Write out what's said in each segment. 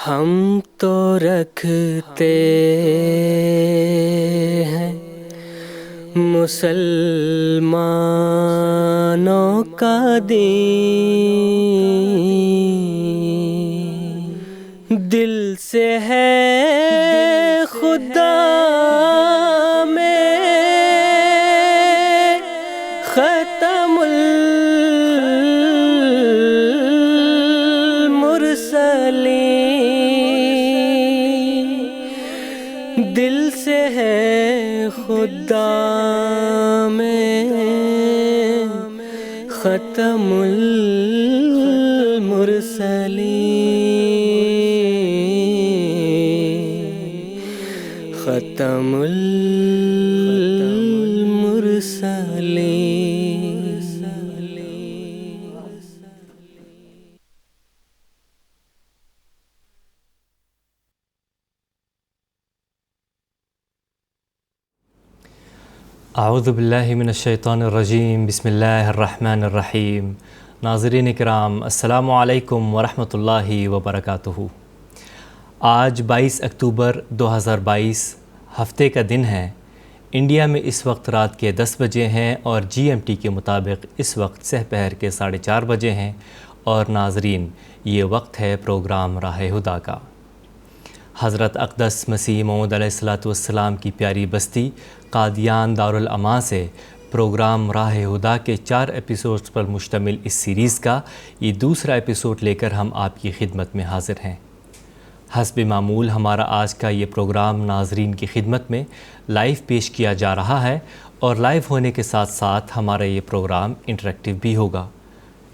ہم تو رکھتے ہیں مسلمانوں کا دین، دل سے ہے خدا میں ختم المرسلین، دل سے ہے خدا میں ختم المرسلین، ختم المرسلین۔ اعوذ باللہ من الشیطان الرجیم، بسم اللہ الرحمن الرحیم۔ ناظرین کرام، السلام علیکم ورحمۃ اللہ وبرکاتہ۔ آج 22 اکتوبر 2022 ہفتے کا دن ہے۔ انڈیا میں اس وقت رات کے 10 بجے ہیں اور GMT کے مطابق اس وقت سحپہر کے 4:30 بجے ہیں، اور ناظرین یہ وقت ہے پروگرام راہ ہدیٰ کا۔ حضرت اقدس مسیح موعود علیہ السلام کی پیاری بستی قادیان دارالامان سے پروگرام راہ ہدیٰ کے 4 ایپیسوڈز پر مشتمل اس سیریز کا یہ دوسرا ایپیسوڈ لے کر ہم آپ کی خدمت میں حاضر ہیں۔ حسب معمول ہمارا آج کا یہ پروگرام ناظرین کی خدمت میں لائیو پیش کیا جا رہا ہے، اور لائیو ہونے کے ساتھ ساتھ ہمارا یہ پروگرام انٹریکٹیو بھی ہوگا،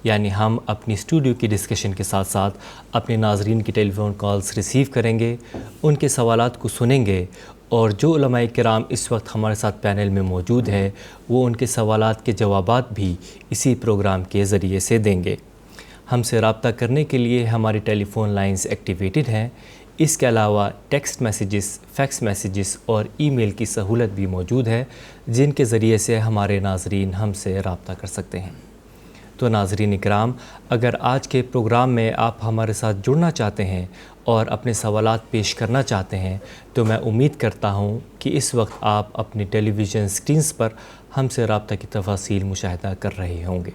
یعنی ہم اپنی اسٹوڈیو کی ڈسکشن کے ساتھ ساتھ اپنے ناظرین کی ٹیلی فون کالز ریسیو کریں گے، ان کے سوالات کو سنیں گے، اور جو علماء کرام اس وقت ہمارے ساتھ پینل میں موجود ہیں وہ ان کے سوالات کے جوابات بھی اسی پروگرام کے ذریعے سے دیں گے۔ ہم سے رابطہ کرنے کے لیے ہماری ٹیلی فون لائنز ایکٹیویٹڈ ہیں، اس کے علاوہ ٹیکسٹ میسیجز، فیکس میسیجز اور ای میل کی سہولت بھی موجود ہے، جن کے ذریعے سے ہمارے ناظرین ہم سے رابطہ کر سکتے ہیں۔ تو ناظرین اکرام، اگر آج کے پروگرام میں آپ ہمارے ساتھ جڑنا چاہتے ہیں اور اپنے سوالات پیش کرنا چاہتے ہیں تو میں امید کرتا ہوں کہ اس وقت آپ اپنی ٹیلی ویژن سکرینز پر ہم سے رابطہ کی تفاصیل مشاہدہ کر رہے ہوں گے۔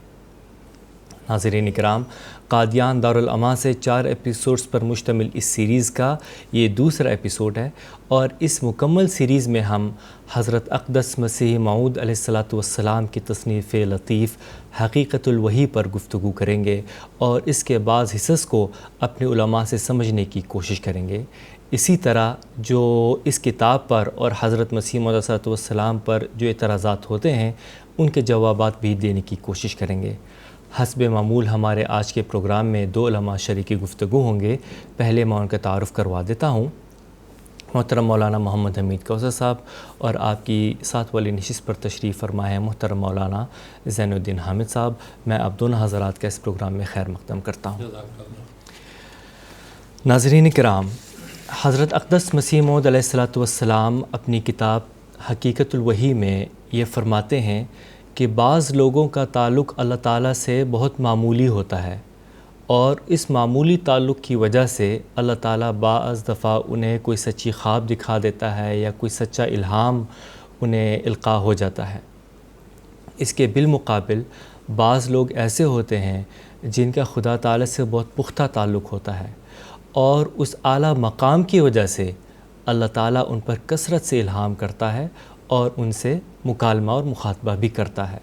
ناظرین اکرام، قادیان دارالامان سے 4 ایپیسوڈز پر مشتمل اس سیریز کا یہ دوسرا ایپیسوڈ ہے، اور اس مکمل سیریز میں ہم حضرت اقدس مسیح موعود علیہ السلام کی تصنیف لطیف حقیقت الوحی پر گفتگو کریں گے، اور اس کے بعض حصص کو اپنے علماء سے سمجھنے کی کوشش کریں گے۔ اسی طرح جو اس کتاب پر اور حضرت مسیح موعود علیہ السلام پر جو اعتراضات ہوتے ہیں ان کے جوابات بھی دینے کی کوشش کریں گے۔ حسب معمول ہمارے آج کے پروگرام میں 2 علماء شریک گفتگو ہوں گے۔ پہلے میں ان کا تعارف کروا دیتا ہوں۔ محترم مولانا محمد حمید کوثر صاحب، اور آپ کی ساتھ والی نشست پر تشریف فرما ہے محترم مولانا زین الدین حامد صاحب۔ میں آپ دونوں حضرات کا اس پروگرام میں خیر مقدم کرتا ہوں۔ ناظرین کرام، حضرت اقدس مسیح موعود علیہ السلام اپنی کتاب حقیقت الوحی میں یہ فرماتے ہیں کہ بعض لوگوں کا تعلق اللہ تعالیٰ سے بہت معمولی ہوتا ہے، اور اس معمولی تعلق کی وجہ سے اللہ تعالیٰ بعض دفعہ انہیں کوئی سچی خواب دکھا دیتا ہے یا کوئی سچا الہام انہیں القاء ہو جاتا ہے۔ اس کے بالمقابل بعض لوگ ایسے ہوتے ہیں جن کا خدا تعالیٰ سے بہت پختہ تعلق ہوتا ہے، اور اس اعلیٰ مقام کی وجہ سے اللہ تعالیٰ ان پر کثرت سے الہام کرتا ہے اور ان سے مکالمہ اور مخاطبہ بھی کرتا ہے۔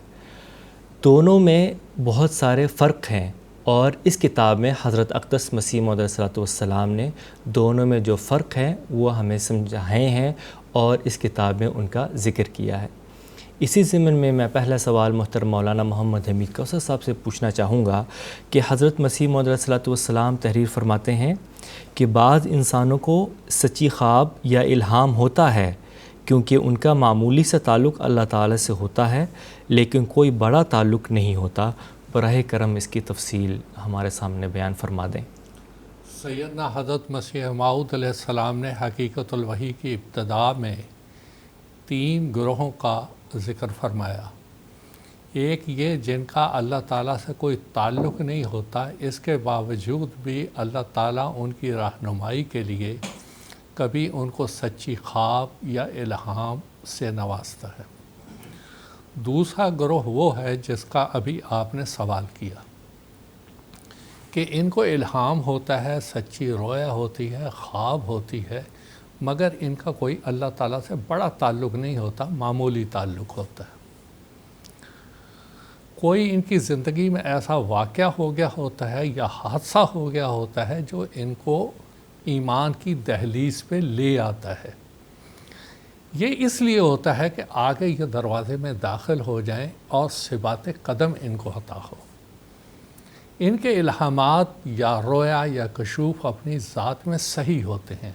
دونوں میں بہت سارے فرق ہیں، اور اس کتاب میں حضرت اقدس مسیح موعود علیہ السلام نے دونوں میں جو فرق ہیں وہ ہمیں سمجھائے ہیں اور اس کتاب میں ان کا ذکر کیا ہے۔ اسی ضمن میں پہلا سوال محترم مولانا محمد حمید کوثر صاحب سے پوچھنا چاہوں گا کہ حضرت مسیح موعود علیہ السلام تحریر فرماتے ہیں کہ بعض انسانوں کو سچی خواب یا الہام ہوتا ہے کیونکہ ان کا معمولی سا تعلق اللہ تعالیٰ سے ہوتا ہے، لیکن کوئی بڑا تعلق نہیں ہوتا۔ براہ کرم اس کی تفصیل ہمارے سامنے بیان فرما دیں۔ سیدنا حضرت مسیح موعود علیہ السلام نے حقیقت الوحی کی ابتدا میں 3 گروہوں کا ذکر فرمایا۔ ایک یہ جن کا اللہ تعالیٰ سے کوئی تعلق نہیں ہوتا، اس کے باوجود بھی اللہ تعالیٰ ان کی رہنمائی کے لیے کبھی ان کو سچی خواب یا الہام سے نوازتا ہے۔ دوسرا گروہ وہ ہے جس کا ابھی آپ نے سوال کیا کہ ان کو الہام ہوتا ہے، سچی رویا ہوتی ہے، خواب ہوتی ہے، مگر ان کا کوئی اللہ تعالیٰ سے بڑا تعلق نہیں ہوتا، معمولی تعلق ہوتا ہے۔ کوئی ان کی زندگی میں ایسا واقعہ ہو گیا ہوتا ہے یا حادثہ ہو گیا ہوتا ہے جو ان کو ایمان کی دہلیز پہ لے آتا ہے۔ یہ اس لیے ہوتا ہے کہ آگے یہ دروازے میں داخل ہو جائیں اور ثبات قدم ان کو عطا ہو۔ ان کے الہامات یا رویا یا کشوف اپنی ذات میں صحیح ہوتے ہیں،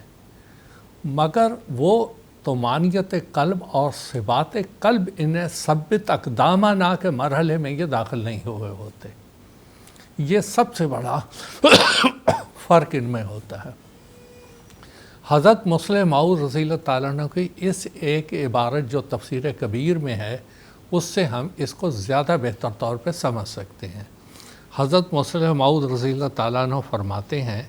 مگر وہ طمانینت قلب اور ثبات قلب انہیں ثبت اقدامانہ کے مرحلے میں یہ داخل نہیں ہوئے ہوتے۔ یہ سب سے بڑا فرق ان میں ہوتا ہے۔ حضرت مسلم موعود رضی اللہ تعالیٰ عنہ کی اس ایک عبارت جو تفسیر کبیر میں ہے، اس سے ہم اس کو زیادہ بہتر طور پہ سمجھ سکتے ہیں۔ حضرت مسلم موعود رضی اللہ تعالیٰ عنہ فرماتے ہیں،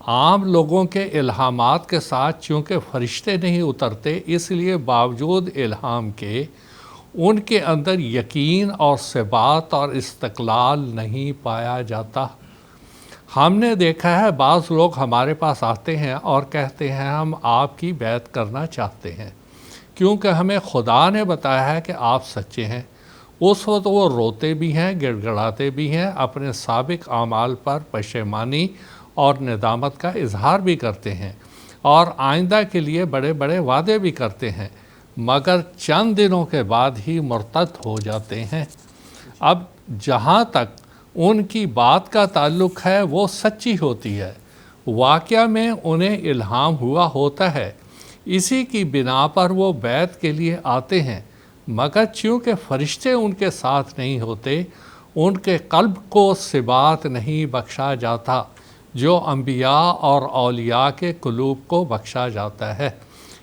عام لوگوں کے الہامات کے ساتھ چونکہ فرشتے نہیں اترتے، اس لیے باوجود الہام کے ان کے اندر یقین اور ثبات اور استقلال نہیں پایا جاتا۔ ہم نے دیکھا ہے بعض لوگ ہمارے پاس آتے ہیں اور کہتے ہیں ہم آپ کی بیعت کرنا چاہتے ہیں کیونکہ ہمیں خدا نے بتایا ہے کہ آپ سچے ہیں۔ اس وقت وہ روتے بھی ہیں، گڑ گڑاتے بھی ہیں، اپنے سابق اعمال پر پشیمانی اور ندامت کا اظہار بھی کرتے ہیں اور آئندہ کے لیے بڑے بڑے وعدے بھی کرتے ہیں، مگر چند دنوں کے بعد ہی مرتد ہو جاتے ہیں۔ اب جہاں تک ان کی بات کا تعلق ہے وہ سچی ہوتی ہے، واقعہ میں انہیں الہام ہوا ہوتا ہے، اسی کی بنا پر وہ بیعت کے لیے آتے ہیں، مگر چونکہ فرشتے ان کے ساتھ نہیں ہوتے، ان کے قلب کو ثبات نہیں بخشا جاتا جو انبیاء اور اولیاء کے قلوب کو بخشا جاتا ہے۔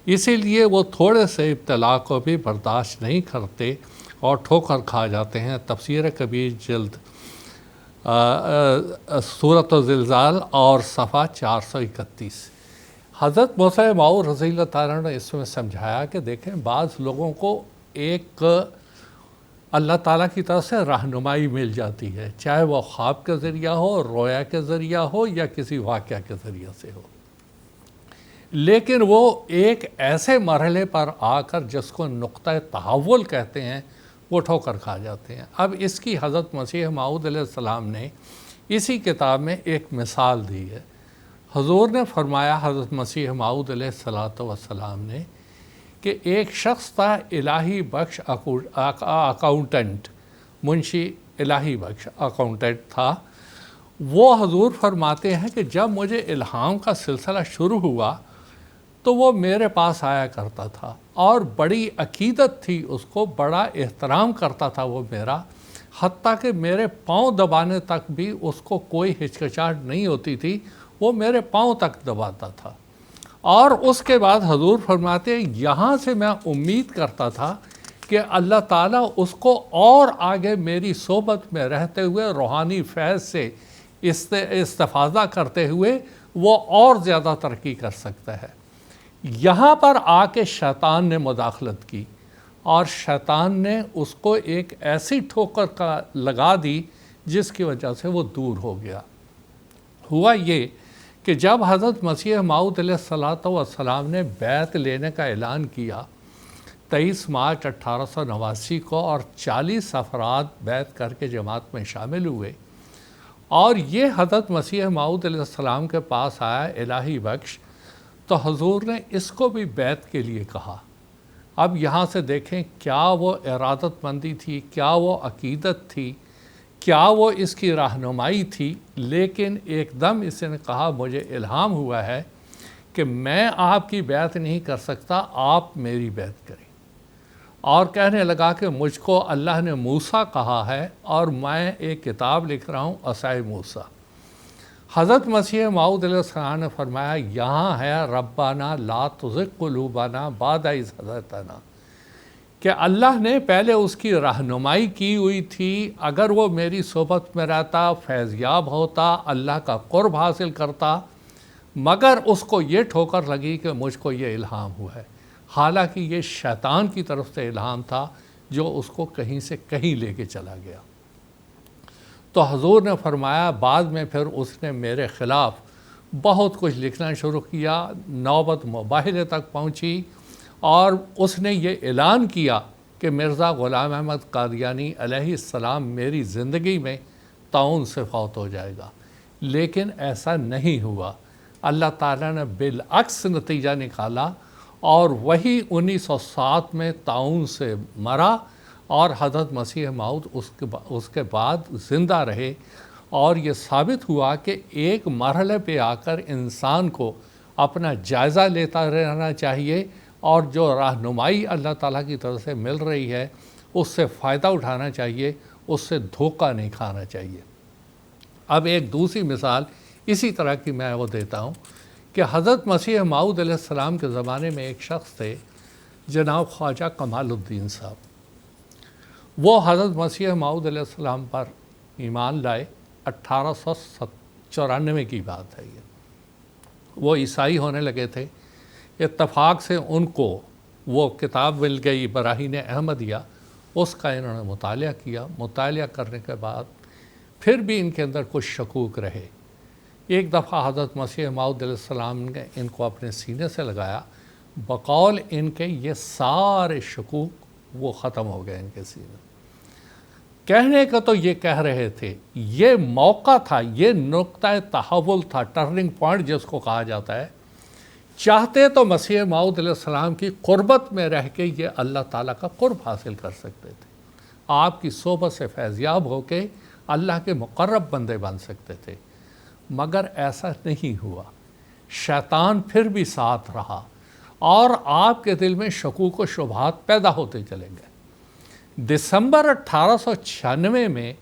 اسی لیے وہ تھوڑے سے ابتلا کو بھی برداشت نہیں کرتے اور ٹھوکر کھا جاتے ہیں۔ تفسیر کبیر جلد سورۃ الزلزال اور صفحہ 431۔ حضرت مسلم موعود رضی اللہ تعالیٰ نے اس میں سمجھایا کہ دیکھیں بعض لوگوں کو ایک اللہ تعالیٰ کی طرف سے رہنمائی مل جاتی ہے، چاہے وہ خواب کے ذریعہ ہو، رویا کے ذریعہ ہو یا کسی واقعہ کے ذریعہ سے ہو، لیکن وہ ایک ایسے مرحلے پر آ کر جس کو نقطہ تحول کہتے ہیں وہ ٹھوکر کھا جاتے ہیں۔ اب اس کی حضرت مسیح موعود علیہ السلام نے اسی کتاب میں ایک مثال دی ہے۔ حضور نے فرمایا، حضرت مسیح موعود علیہ السلام نے، کہ ایک شخص تھا الہی بخش اکاؤنٹنٹ، منشی الہی بخش اکاؤنٹنٹ تھا۔ وہ حضور فرماتے ہیں کہ جب مجھے الہام کا سلسلہ شروع ہوا تو وہ میرے پاس آیا کرتا تھا اور بڑی عقیدت تھی اس کو، بڑا احترام کرتا تھا وہ میرا، حتیٰ کہ میرے پاؤں دبانے تک بھی اس کو کوئی ہچکچاہٹ نہیں ہوتی تھی، وہ میرے پاؤں تک دباتا تھا۔ اور اس کے بعد حضور فرماتے ہیں یہاں سے میں امید کرتا تھا کہ اللہ تعالیٰ اس کو اور آگے میری صحبت میں رہتے ہوئے روحانی فیض سے استفادہ کرتے ہوئے وہ اور زیادہ ترقی کر سکتا ہے۔ یہاں پر آ کے شیطان نے مداخلت کی اور شیطان نے اس کو ایک ایسی ٹھوکر کا لگا دی جس کی وجہ سے وہ دور ہو گیا۔ ہوا یہ کہ جب حضرت مسیح موعود علیہ السلام نے بیعت لینے کا اعلان کیا 23 مارچ 1889 کو، اور 40 افراد بیعت کر کے جماعت میں شامل ہوئے، اور یہ حضرت مسیح موعود علیہ السلام کے پاس آیا الہی بخش، تو حضور نے اس کو بھی بیعت کے لیے کہا۔ اب یہاں سے دیکھیں کیا وہ ارادت مندی تھی، کیا وہ عقیدت تھی، کیا وہ اس کی رہنمائی تھی، لیکن ایک دم اس نے کہا مجھے الہام ہوا ہے کہ میں آپ کی بیعت نہیں کر سکتا، آپ میری بیعت کریں، اور کہنے لگا کہ مجھ کو اللہ نے موسیٰ کہا ہے اور میں ایک کتاب لکھ رہا ہوں عصائے موسیٰ۔ حضرت مسیح موعود علیہ السلام نے فرمایا یہاں ہے ربنا لا تزغ قلوبنا بعد اذ ہدیتنا، کہ اللہ نے پہلے اس کی رہنمائی کی ہوئی تھی، اگر وہ میری صحبت میں رہتا، فیضیاب ہوتا، اللہ کا قرب حاصل کرتا، مگر اس کو یہ ٹھوکر لگی کہ مجھ کو یہ الہام ہوا ہے، حالانکہ یہ شیطان کی طرف سے الہام تھا جو اس کو کہیں سے کہیں لے کے چلا گیا۔ تو حضور نے فرمایا بعد میں پھر اس نے میرے خلاف بہت کچھ لکھنا شروع کیا، نوبت مباہلے تک پہنچی، اور اس نے یہ اعلان کیا کہ مرزا غلام احمد قادیانی علیہ السلام میری زندگی میں طاعون سے فوت ہو جائے گا، لیکن ایسا نہیں ہوا۔ اللہ تعالیٰ نے بالعکس نتیجہ نکالا، اور وہی 1907 میں طاعون سے مرا، اور حضرت مسیح موعود اس کے بعد زندہ رہے۔ اور یہ ثابت ہوا کہ ایک مرحلے پہ آ کر انسان کو اپنا جائزہ لیتا رہنا چاہیے، اور جو رہنمائی اللہ تعالیٰ کی طرف سے مل رہی ہے اس سے فائدہ اٹھانا چاہیے، اس سے دھوکہ نہیں کھانا چاہیے۔ اب ایک دوسری مثال اسی طرح کی میں وہ دیتا ہوں کہ حضرت مسیح موعود علیہ السلام کے زمانے میں ایک شخص تھے جناب خواجہ کمال الدین صاحب۔ وہ حضرت مسیح موعود علیہ السلام پر ایمان لائے، 1894 کی بات ہے یہ۔ وہ عیسائی ہونے لگے تھے، اتفاق سے ان کو وہ کتاب مل گئی براہین احمدیہ، اس کا انہوں نے مطالعہ کیا۔ مطالعہ کرنے کے بعد پھر بھی ان کے اندر کچھ شکوک رہے۔ ایک دفعہ حضرت مسیح موعود علیہ السلام نے ان کو اپنے سینے سے لگایا، بقول ان کے یہ سارے شکوک وہ ختم ہو گئے ان کے سینے۔ کہنے کا تو یہ کہہ رہے تھے، یہ موقع تھا، یہ نقطہ تحول تھا، ٹرننگ پوائنٹ جس کو کہا جاتا ہے۔ چاہتے تو مسیح موعود علیہ السلام کی قربت میں رہ کے یہ اللہ تعالیٰ کا قرب حاصل کر سکتے تھے، آپ کی صحبت سے فیضیاب ہو کے اللہ کے مقرب بندے بن سکتے تھے، مگر ایسا نہیں ہوا۔ شیطان پھر بھی ساتھ رہا، اور آپ کے دل میں شکوک و شبہات پیدا ہوتے چلے گئے۔ دسمبر 1896 میں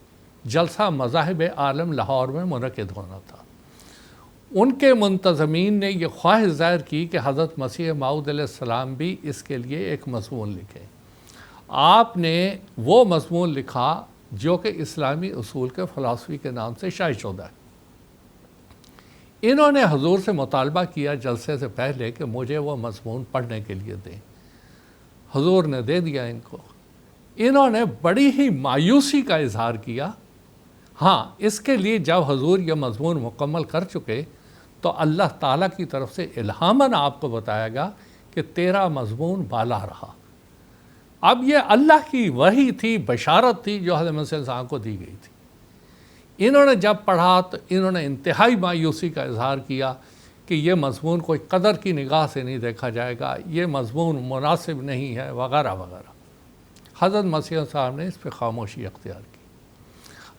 جلسہ مذاہب عالم لاہور میں منعقد ہونا تھا۔ ان کے منتظمین نے یہ خواہش ظاہر کی کہ حضرت مسیح موعود علیہ السلام بھی اس کے لیے ایک مضمون لکھیں۔ آپ نے وہ مضمون لکھا جو کہ اسلامی اصول کے فلسفی کے نام سے شائع شدہ ہے۔ انہوں نے حضور سے مطالبہ کیا جلسے سے پہلے کہ مجھے وہ مضمون پڑھنے کے لیے دیں۔ حضور نے دے دیا ان کو۔ انہوں نے بڑی ہی مایوسی کا اظہار کیا۔ ہاں، اس کے لیے جب حضور یہ مضمون مکمل کر چکے تو اللہ تعالیٰ کی طرف سے الہاماً آپ کو بتایا گا کہ تیرا مضمون بالا رہا۔ اب یہ اللہ کی وحی تھی، بشارت تھی جو حضرت مسیح صاحب کو دی گئی تھی۔ انہوں نے جب پڑھا تو انہوں نے انتہائی مایوسی کا اظہار کیا کہ یہ مضمون کوئی قدر کی نگاہ سے نہیں دیکھا جائے گا، یہ مضمون مناسب نہیں ہے، وغیرہ وغیرہ۔ حضرت مسیح صاحب نے اس پہ خاموشی اختیار کی۔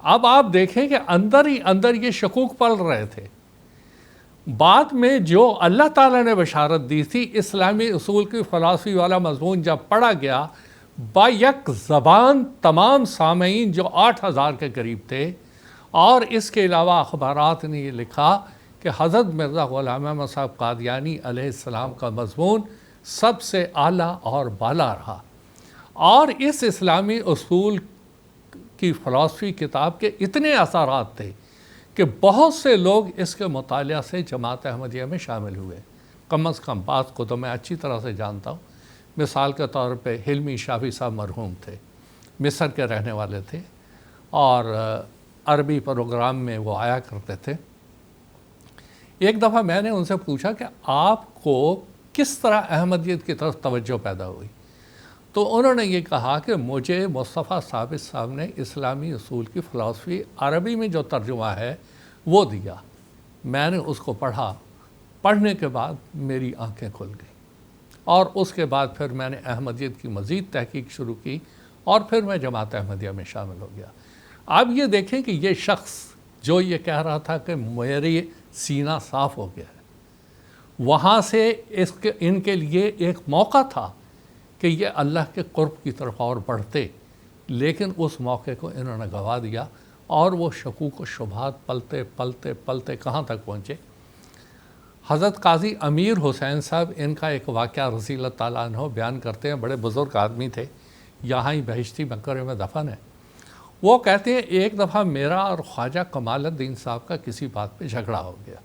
اب آپ دیکھیں کہ اندر ہی اندر یہ شکوک پل رہے تھے۔ بعد میں جو اللہ تعالیٰ نے بشارت دی تھی، اسلامی اصول کی فلسفی والا مضمون جب پڑھا گیا، با یک زبان تمام سامعین جو 8000 کے قریب تھے، اور اس کے علاوہ اخبارات نے یہ لکھا کہ حضرت مرزا غلام احمد صاحب قادیانی علیہ السلام کا مضمون سب سے اعلیٰ اور بالا رہا۔ اور اس اسلامی اصول کی فلسفی کتاب کے اتنے اثرات تھے کہ بہت سے لوگ اس کے مطالعہ سے جماعت احمدیہ میں شامل ہوئے۔ کم از کم بعض کو تو میں اچھی طرح سے جانتا ہوں۔ مثال کے طور پہ حلمی شافی صاحب مرحوم تھے، مصر کے رہنے والے تھے، اور عربی پروگرام میں وہ آیا کرتے تھے۔ ایک دفعہ میں نے ان سے پوچھا کہ آپ کو کس طرح احمدیت کی طرف توجہ پیدا ہوئی؟ تو انہوں نے یہ کہا کہ مجھے مصطفیٰ ثابت صاحب نے اسلامی اصول کی فلسفی عربی میں جو ترجمہ ہے وہ دیا، میں نے اس کو پڑھا، پڑھنے کے بعد میری آنکھیں کھل گئیں، اور اس کے بعد پھر میں نے احمدیت کی مزید تحقیق شروع کی، اور پھر میں جماعت احمدیہ میں شامل ہو گیا۔ اب یہ دیکھیں کہ یہ شخص جو یہ کہہ رہا تھا کہ میری سینہ صاف ہو گیا ہے، وہاں سے ان کے لیے ایک موقع تھا کہ یہ اللہ کے قرب کی طرف اور بڑھتے، لیکن اس موقع کو انہوں نے گنوا دیا، اور وہ شکوک و شبہات پلتے پلتے پلتے کہاں تک پہنچے۔ حضرت قاضی امیر حسین صاحب ان کا ایک واقعہ رضی اللہ تعالیٰ عنہ بیان کرتے ہیں، بڑے بزرگ آدمی تھے۔ یہاں ہی بہشتی مقبرے میں دفن ہے. وہ کہتے ہیں ایک دفعہ میرا اور خواجہ کمال الدین صاحب کا کسی بات پہ جھگڑا ہو گیا.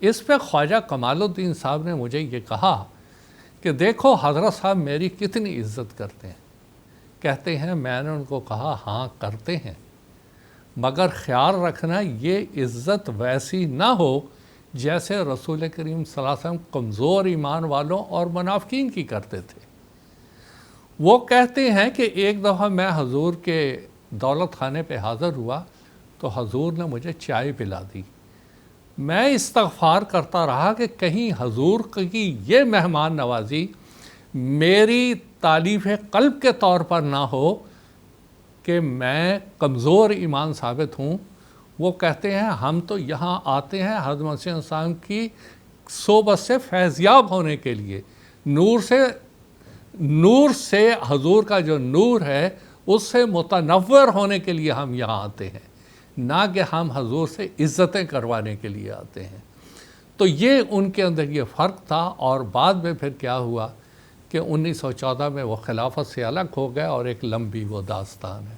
اس پہ خواجہ کمال الدین صاحب نے مجھے یہ کہا کہ دیکھو حضرت صاحب میری کتنی عزت کرتے ہیں. کہتے ہیں میں نے ان کو کہا ہاں کرتے ہیں، مگر خیال رکھنا یہ عزت ویسی نہ ہو جیسے رسول کریم صلی اللہ علیہ وسلم کمزور ایمان والوں اور منافقین کی کرتے تھے. وہ کہتے ہیں کہ ایک دفعہ میں حضور کے دولت خانے پہ حاضر ہوا تو حضور نے مجھے چائے پلا دی. میں استغفار کرتا رہا کہ کہیں حضور کی یہ مہمان نوازی میری تالیف قلب کے طور پر نہ ہو کہ میں کمزور ایمان ثابت ہوں. وہ کہتے ہیں ہم تو یہاں آتے ہیں حضرت مسیح السلام کی صحبت سے فیضیاب ہونے کے لیے، نور سے حضور کا جو نور ہے اس سے متنور ہونے کے لیے ہم یہاں آتے ہیں، نہ کہ ہم حضور سے عزتیں کروانے کے لیے آتے ہیں. تو یہ ان کے اندر یہ فرق تھا. اور بعد میں پھر کیا ہوا کہ 1914 میں وہ خلافت سے الگ ہو گئے اور ایک لمبی وہ داستان ہے.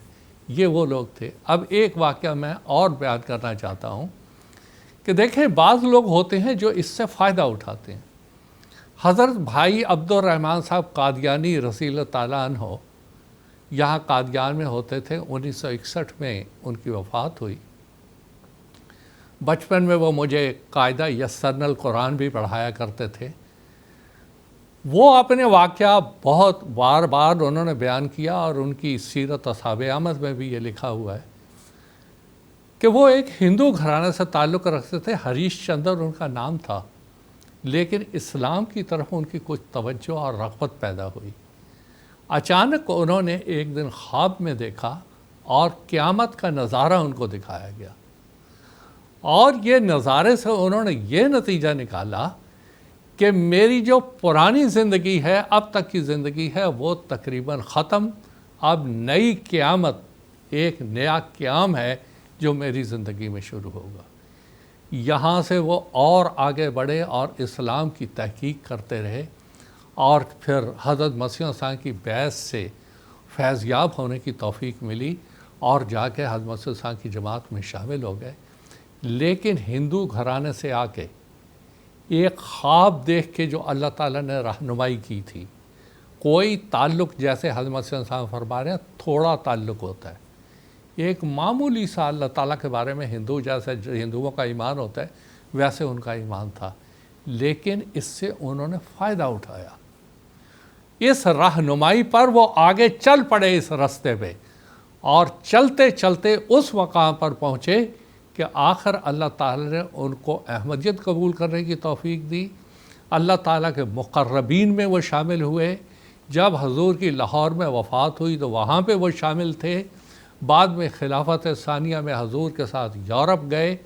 یہ وہ لوگ تھے. اب ایک واقعہ میں اور بیان کرنا چاہتا ہوں کہ دیکھیں بعض لوگ ہوتے ہیں جو اس سے فائدہ اٹھاتے ہیں. حضرت بھائی عبد الرحمن صاحب قادیانی رضی اللہ تعالیٰ عنہ یہاں قادیان میں ہوتے تھے. 1961 میں ان کی وفات ہوئی. بچپن میں وہ مجھے قاعدہ یسرنا القرآن بھی پڑھایا کرتے تھے. وہ اپنے واقعہ بہت بار بار انہوں نے بیان کیا اور ان کی سیرت اصحاب احمد میں بھی یہ لکھا ہوا ہے کہ وہ ایک ہندو گھرانے سے تعلق رکھتے تھے. ہریش چندر ان کا نام تھا، لیکن اسلام کی طرف ان کی کچھ توجہ اور رغبت پیدا ہوئی. اچانک انہوں نے ایک دن خواب میں دیکھا اور قیامت کا نظارہ ان کو دکھایا گیا، اور یہ نظارے سے انہوں نے یہ نتیجہ نکالا کہ میری جو پرانی زندگی ہے، اب تک کی زندگی ہے، وہ تقریباً ختم. اب نئی قیامت، ایک نیا قیام ہے جو میری زندگی میں شروع ہوگا. یہاں سے وہ اور آگے بڑھے اور اسلام کی تحقیق کرتے رہے، اور پھر حضرت مسیح السلام کی بیعت سے فیضیاب ہونے کی توفیق ملی اور جا کے حضرت مسیح السلام کی جماعت میں شامل ہو گئے. لیکن ہندو گھرانے سے آ کے ایک خواب دیکھ کے جو اللہ تعالیٰ نے رہنمائی کی تھی، کوئی تعلق جیسے حضرت مسیح السلام فرما رہے ہیں تھوڑا تعلق ہوتا ہے، ایک معمولی سا اللہ تعالیٰ کے بارے میں ہندو جیسے ہندوؤں کا ایمان ہوتا ہے ویسے ان کا ایمان تھا. لیکن اس سے انہوں نے فائدہ اٹھایا. اس رہنمائی پر وہ آگے چل پڑے اس راستے پہ، اور چلتے چلتے اس مقام پر پہنچے کہ آخر اللہ تعالیٰ نے ان کو احمدیت قبول کرنے کی توفیق دی. اللہ تعالیٰ کے مقربین میں وہ شامل ہوئے. جب حضور کی لاہور میں وفات ہوئی تو وہاں پہ وہ شامل تھے. بعد میں خلافت ثانیہ میں حضور کے ساتھ یورپ گئے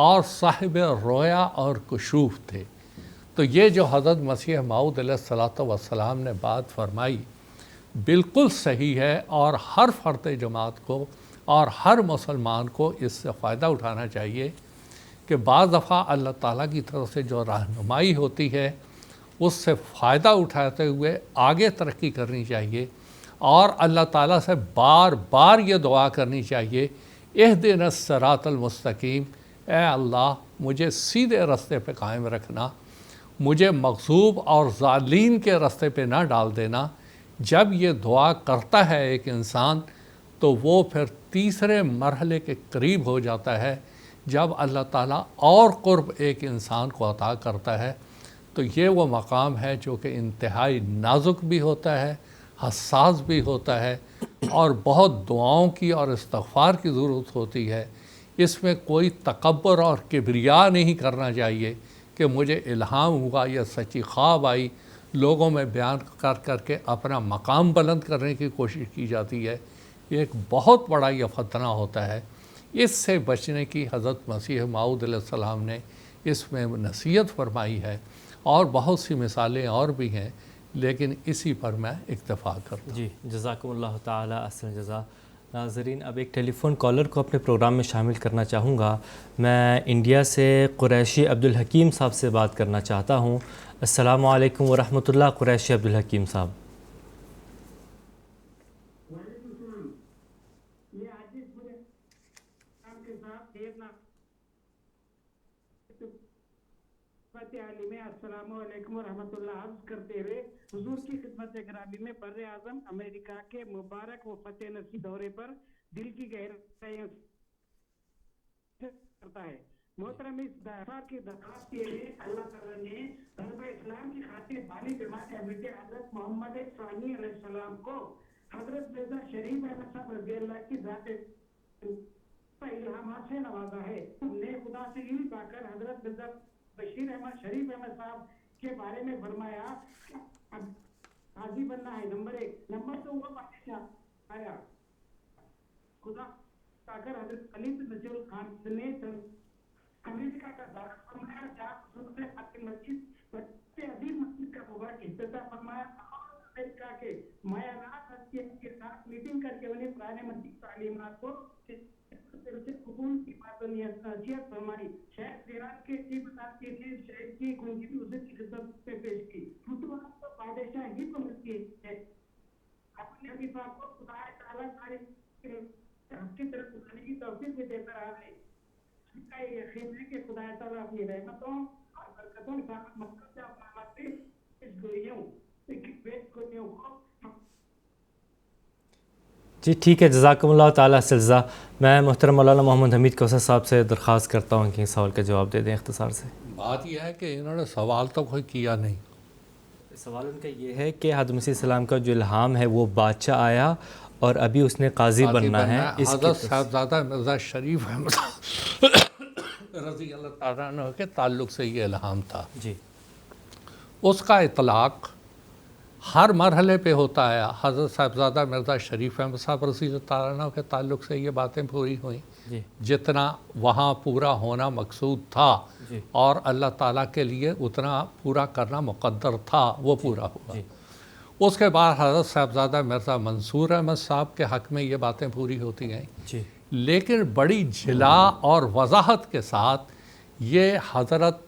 اور صاحب رویا اور کشوف تھے. تو یہ جو حضرت مسیح موعود علیہ الصلوۃ والسلام نے بات فرمائی بالکل صحیح ہے، اور ہر فرد جماعت کو اور ہر مسلمان کو اس سے فائدہ اٹھانا چاہیے کہ بعض دفعہ اللہ تعالیٰ کی طرف سے جو رہنمائی ہوتی ہے اس سے فائدہ اٹھاتے ہوئے آگے ترقی کرنی چاہیے، اور اللہ تعالیٰ سے بار بار یہ دعا کرنی چاہیے اہدنا الصراط المستقیم، اے اللہ مجھے سیدھے راستے پہ قائم رکھنا، مجھے مغضوب اور ظالمین کے راستے پہ نہ ڈال دینا. جب یہ دعا کرتا ہے ایک انسان تو وہ پھر تیسرے مرحلے کے قریب ہو جاتا ہے جب اللہ تعالیٰ اور قرب ایک انسان کو عطا کرتا ہے. تو یہ وہ مقام ہے جو کہ انتہائی نازک بھی ہوتا ہے، حساس بھی ہوتا ہے، اور بہت دعاؤں کی اور استغفار کی ضرورت ہوتی ہے. اس میں کوئی تکبر اور کبریا نہیں کرنا چاہیے کہ مجھے الہام ہوا یا سچی خواب آئی، لوگوں میں بیان کر کے اپنا مقام بلند کرنے کی کوشش کی جاتی ہے. ایک بہت بڑا یہ فتنہ ہوتا ہے. اس سے بچنے کی حضرت مسیح موعود علیہ السلام نے اس میں نصیحت فرمائی ہے، اور بہت سی مثالیں اور بھی ہیں، لیکن اسی پر میں اکتفا کرتا ہوں. جی جزاکم اللہ تعالی احسن جزا. ناظرین اب ایک ٹیلی فون کالر کو اپنے پروگرام میں شامل کرنا چاہوں گا. میں انڈیا سے قریشی عبدالحکیم صاحب سے بات کرنا چاہتا ہوں. السلام علیکم ورحمۃ اللہ. قریشی عبدالحکیم صاحب. حضرات عالی میں السلام علیکم ورحمۃ اللہ عرض کرتے ہوئے حضور کی خدمت گرامی میں بر اعظم امریکہ کے مبارک و فتح نصیب دورے پر دل کی گہرائیوں کرتا ہے. محترم اس دفعہ کی درخواست کے لیے اللہ تعالیٰ نے غرب اسلام کی خاطر بانی جماعت احمدیہ حضرت محمد ثانی علیہ السلام کو حضرت مرزا شریف احمد صاحب رضی اللہ کی ذات الہامات سے نوازا ہے. ہم نے خدا سے یہی پا کر حضرت مرزا بشیر احمد شریف احمد صاحب کے بارے میں فرمایا حاضی بننا ہے. نمبر 1. نمبر 2 وہ بادشاہ آیا خدا پا کر حضرت خلیفہ نصیر الخان نے امریکہ کا دعوت فرمایا جہاں حضور نے فاتح مسجد بڑے عظیم مسجد کا مبارک افتتاح فرمایا اور امریکہ کے مایانات حسیت کے ساتھ میٹنگ کر کے انہیں پرانے مسجد تعلیمات کو قبول کی بات و نصیحت فرمائی. شیخ ایران کے چیف وزیر نے شہر کی کنجی بھی اسے کی خدمت پہ پیش کی. فتوحات تو بادشاہ ہی کو ملتی ہے. اپنے خلیفہ کو خدا تعالیٰ سارے کی طرف اٹھانے کی توفیق بھی دیتا رہا ہے. اس کا یہ یقین ہے کہ خدا تعالیٰ اپنی رحمتوں اور برکتوں کے ساتھ مقصد سے اپنا اس گوئیوں کو جی ٹھیک ہے، جزاکم اللہ تعالیٰ سلزہ. میں محترم مولانا محمد حمید کوثر صاحب سے درخواست کرتا ہوں کہ اس سوال کا جواب دے دیں اختصار سے. بات یہ ہے کہ انہوں نے سوال تو کوئی کیا نہیں. سوال ان کا یہ ہے کہ حضرت مسیح السلام کا جو الہام ہے وہ بادشاہ آیا اور ابھی اس نے قاضی بننا ہے. حضرت صاحبزادہ مرزا شریف احمد رضی اللہ تعالیٰ عنہ کے تعلق سے یہ الہام تھا. جی اس کا اطلاق ہر مرحلے پہ ہوتا ہے. حضرت صاحبزادہ مرزا شریف احمد صاحب رضی اللہ تعالیٰ عنہ کے تعلق سے یہ باتیں پوری ہوئیں. جی جتنا وہاں پورا ہونا مقصود تھا جی اور اللہ تعالیٰ کے لیے اتنا پورا کرنا مقدر تھا وہ پورا ہوا. جی اس کے بعد حضرت صاحبزادہ مرزا منصور احمد صاحب کے حق میں یہ باتیں پوری ہوتی گئیں. جی لیکن بڑی جلا اور وضاحت کے ساتھ یہ حضرت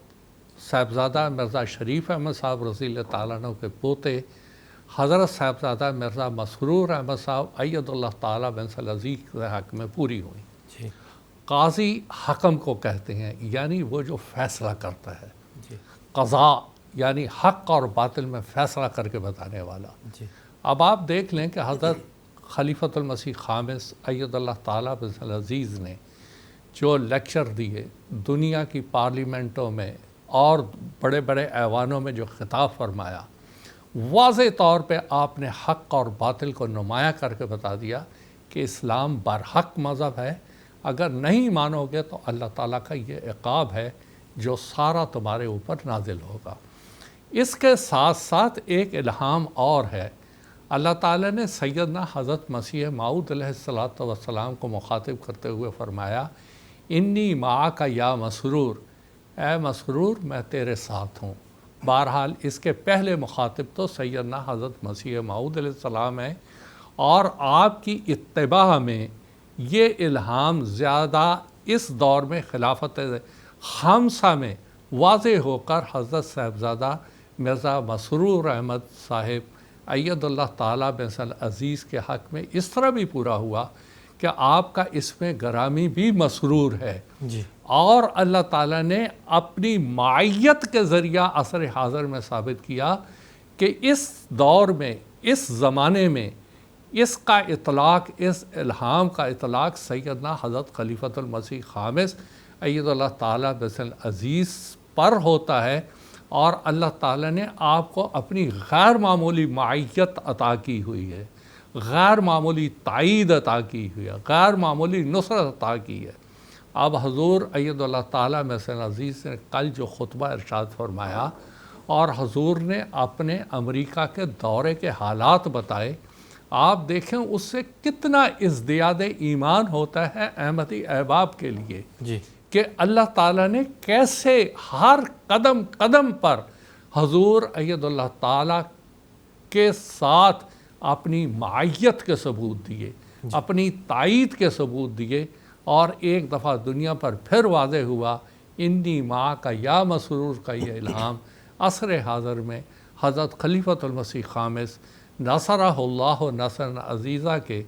صاحبزادہ مرزا شریف احمد صاحب رضی اللہ تعالیٰ عنہ کے پوتے حضرت صاحبزادہ مرزا مسرور احمد صاحب اید اللہ تعالیٰ بن العزیز کے حق میں پوری ہوئی. جی قاضی حکم کو کہتے ہیں، یعنی وہ جو فیصلہ کرتا ہے. جی قضاء یعنی حق اور باطل میں فیصلہ کر کے بتانے والا. جی اب آپ دیکھ لیں کہ حضرت خلیفۃ المسیح خامس اید اللہ تعالیٰ بن العزیز نے جو لیکچر دیے دنیا کی پارلیمنٹوں میں اور بڑے بڑے ایوانوں میں جو خطاب فرمایا، واضح طور پہ آپ نے حق اور باطل کو نمایاں کر کے بتا دیا کہ اسلام برحق مذہب ہے. اگر نہیں مانو گے تو اللہ تعالیٰ کا یہ عقاب ہے جو سارا تمہارے اوپر نازل ہوگا. اس کے ساتھ ساتھ ایک الہام اور ہے. اللہ تعالیٰ نے سیدنا حضرت مسیح موعود علیہ السلام کو مخاطب کرتے ہوئے فرمایا، انی معاک یا مسرور، اے مسرور میں تیرے ساتھ ہوں. بہرحال اس کے پہلے مخاطب تو سیدنا حضرت مسیح موعود علیہ السلام ہے، اور آپ کی اتباع میں یہ الہام زیادہ اس دور میں خلافت خامسہ میں واضح ہو کر حضرت صاحبزادہ مرزا مسرور احمد صاحب اید اللہ تعالیٰ بن العزیز کے حق میں اس طرح بھی پورا ہوا کہ آپ کا اس میں گرامی بھی مسرور ہے. جی اور اللہ تعالیٰ نے اپنی معیت کے ذریعہ عصر حاضر میں ثابت کیا کہ اس دور میں، اس زمانے میں اس کا اطلاق، اس الہام کا اطلاق سیدنا حضرت خلیفۃ المسیح خامس اید اللہ تعالیٰ بن العزیز پر ہوتا ہے. اور اللہ تعالیٰ نے آپ کو اپنی غیر معمولی معیت عطا کی ہوئی ہے، غیر معمولی تائید عطا کی ہوئی ہے، غیر معمولی نصرت عطا کی ہے. اب حضور اید اللہ تعالیٰ بن العزیز نے کل جو خطبہ ارشاد فرمایا اور حضور نے اپنے امریکہ کے دورے کے حالات بتائے، آپ دیکھیں اس سے کتنا ازدیاد ایمان ہوتا ہے احمدی احباب کے لیے. جی کہ اللہ تعالیٰ نے کیسے ہر قدم قدم پر حضور اید اللہ تعالیٰ کے ساتھ اپنی معیت کے ثبوت دیے، اپنی تائید کے ثبوت دیے. اور ایک دفعہ دنیا پر پھر واضح ہوا انی ماں کا یا مسرور کا یہ الہام عصر حاضر میں حضرت خلیفۃ المسیح خامس نصرہ اللہ نصر عزیزہ کے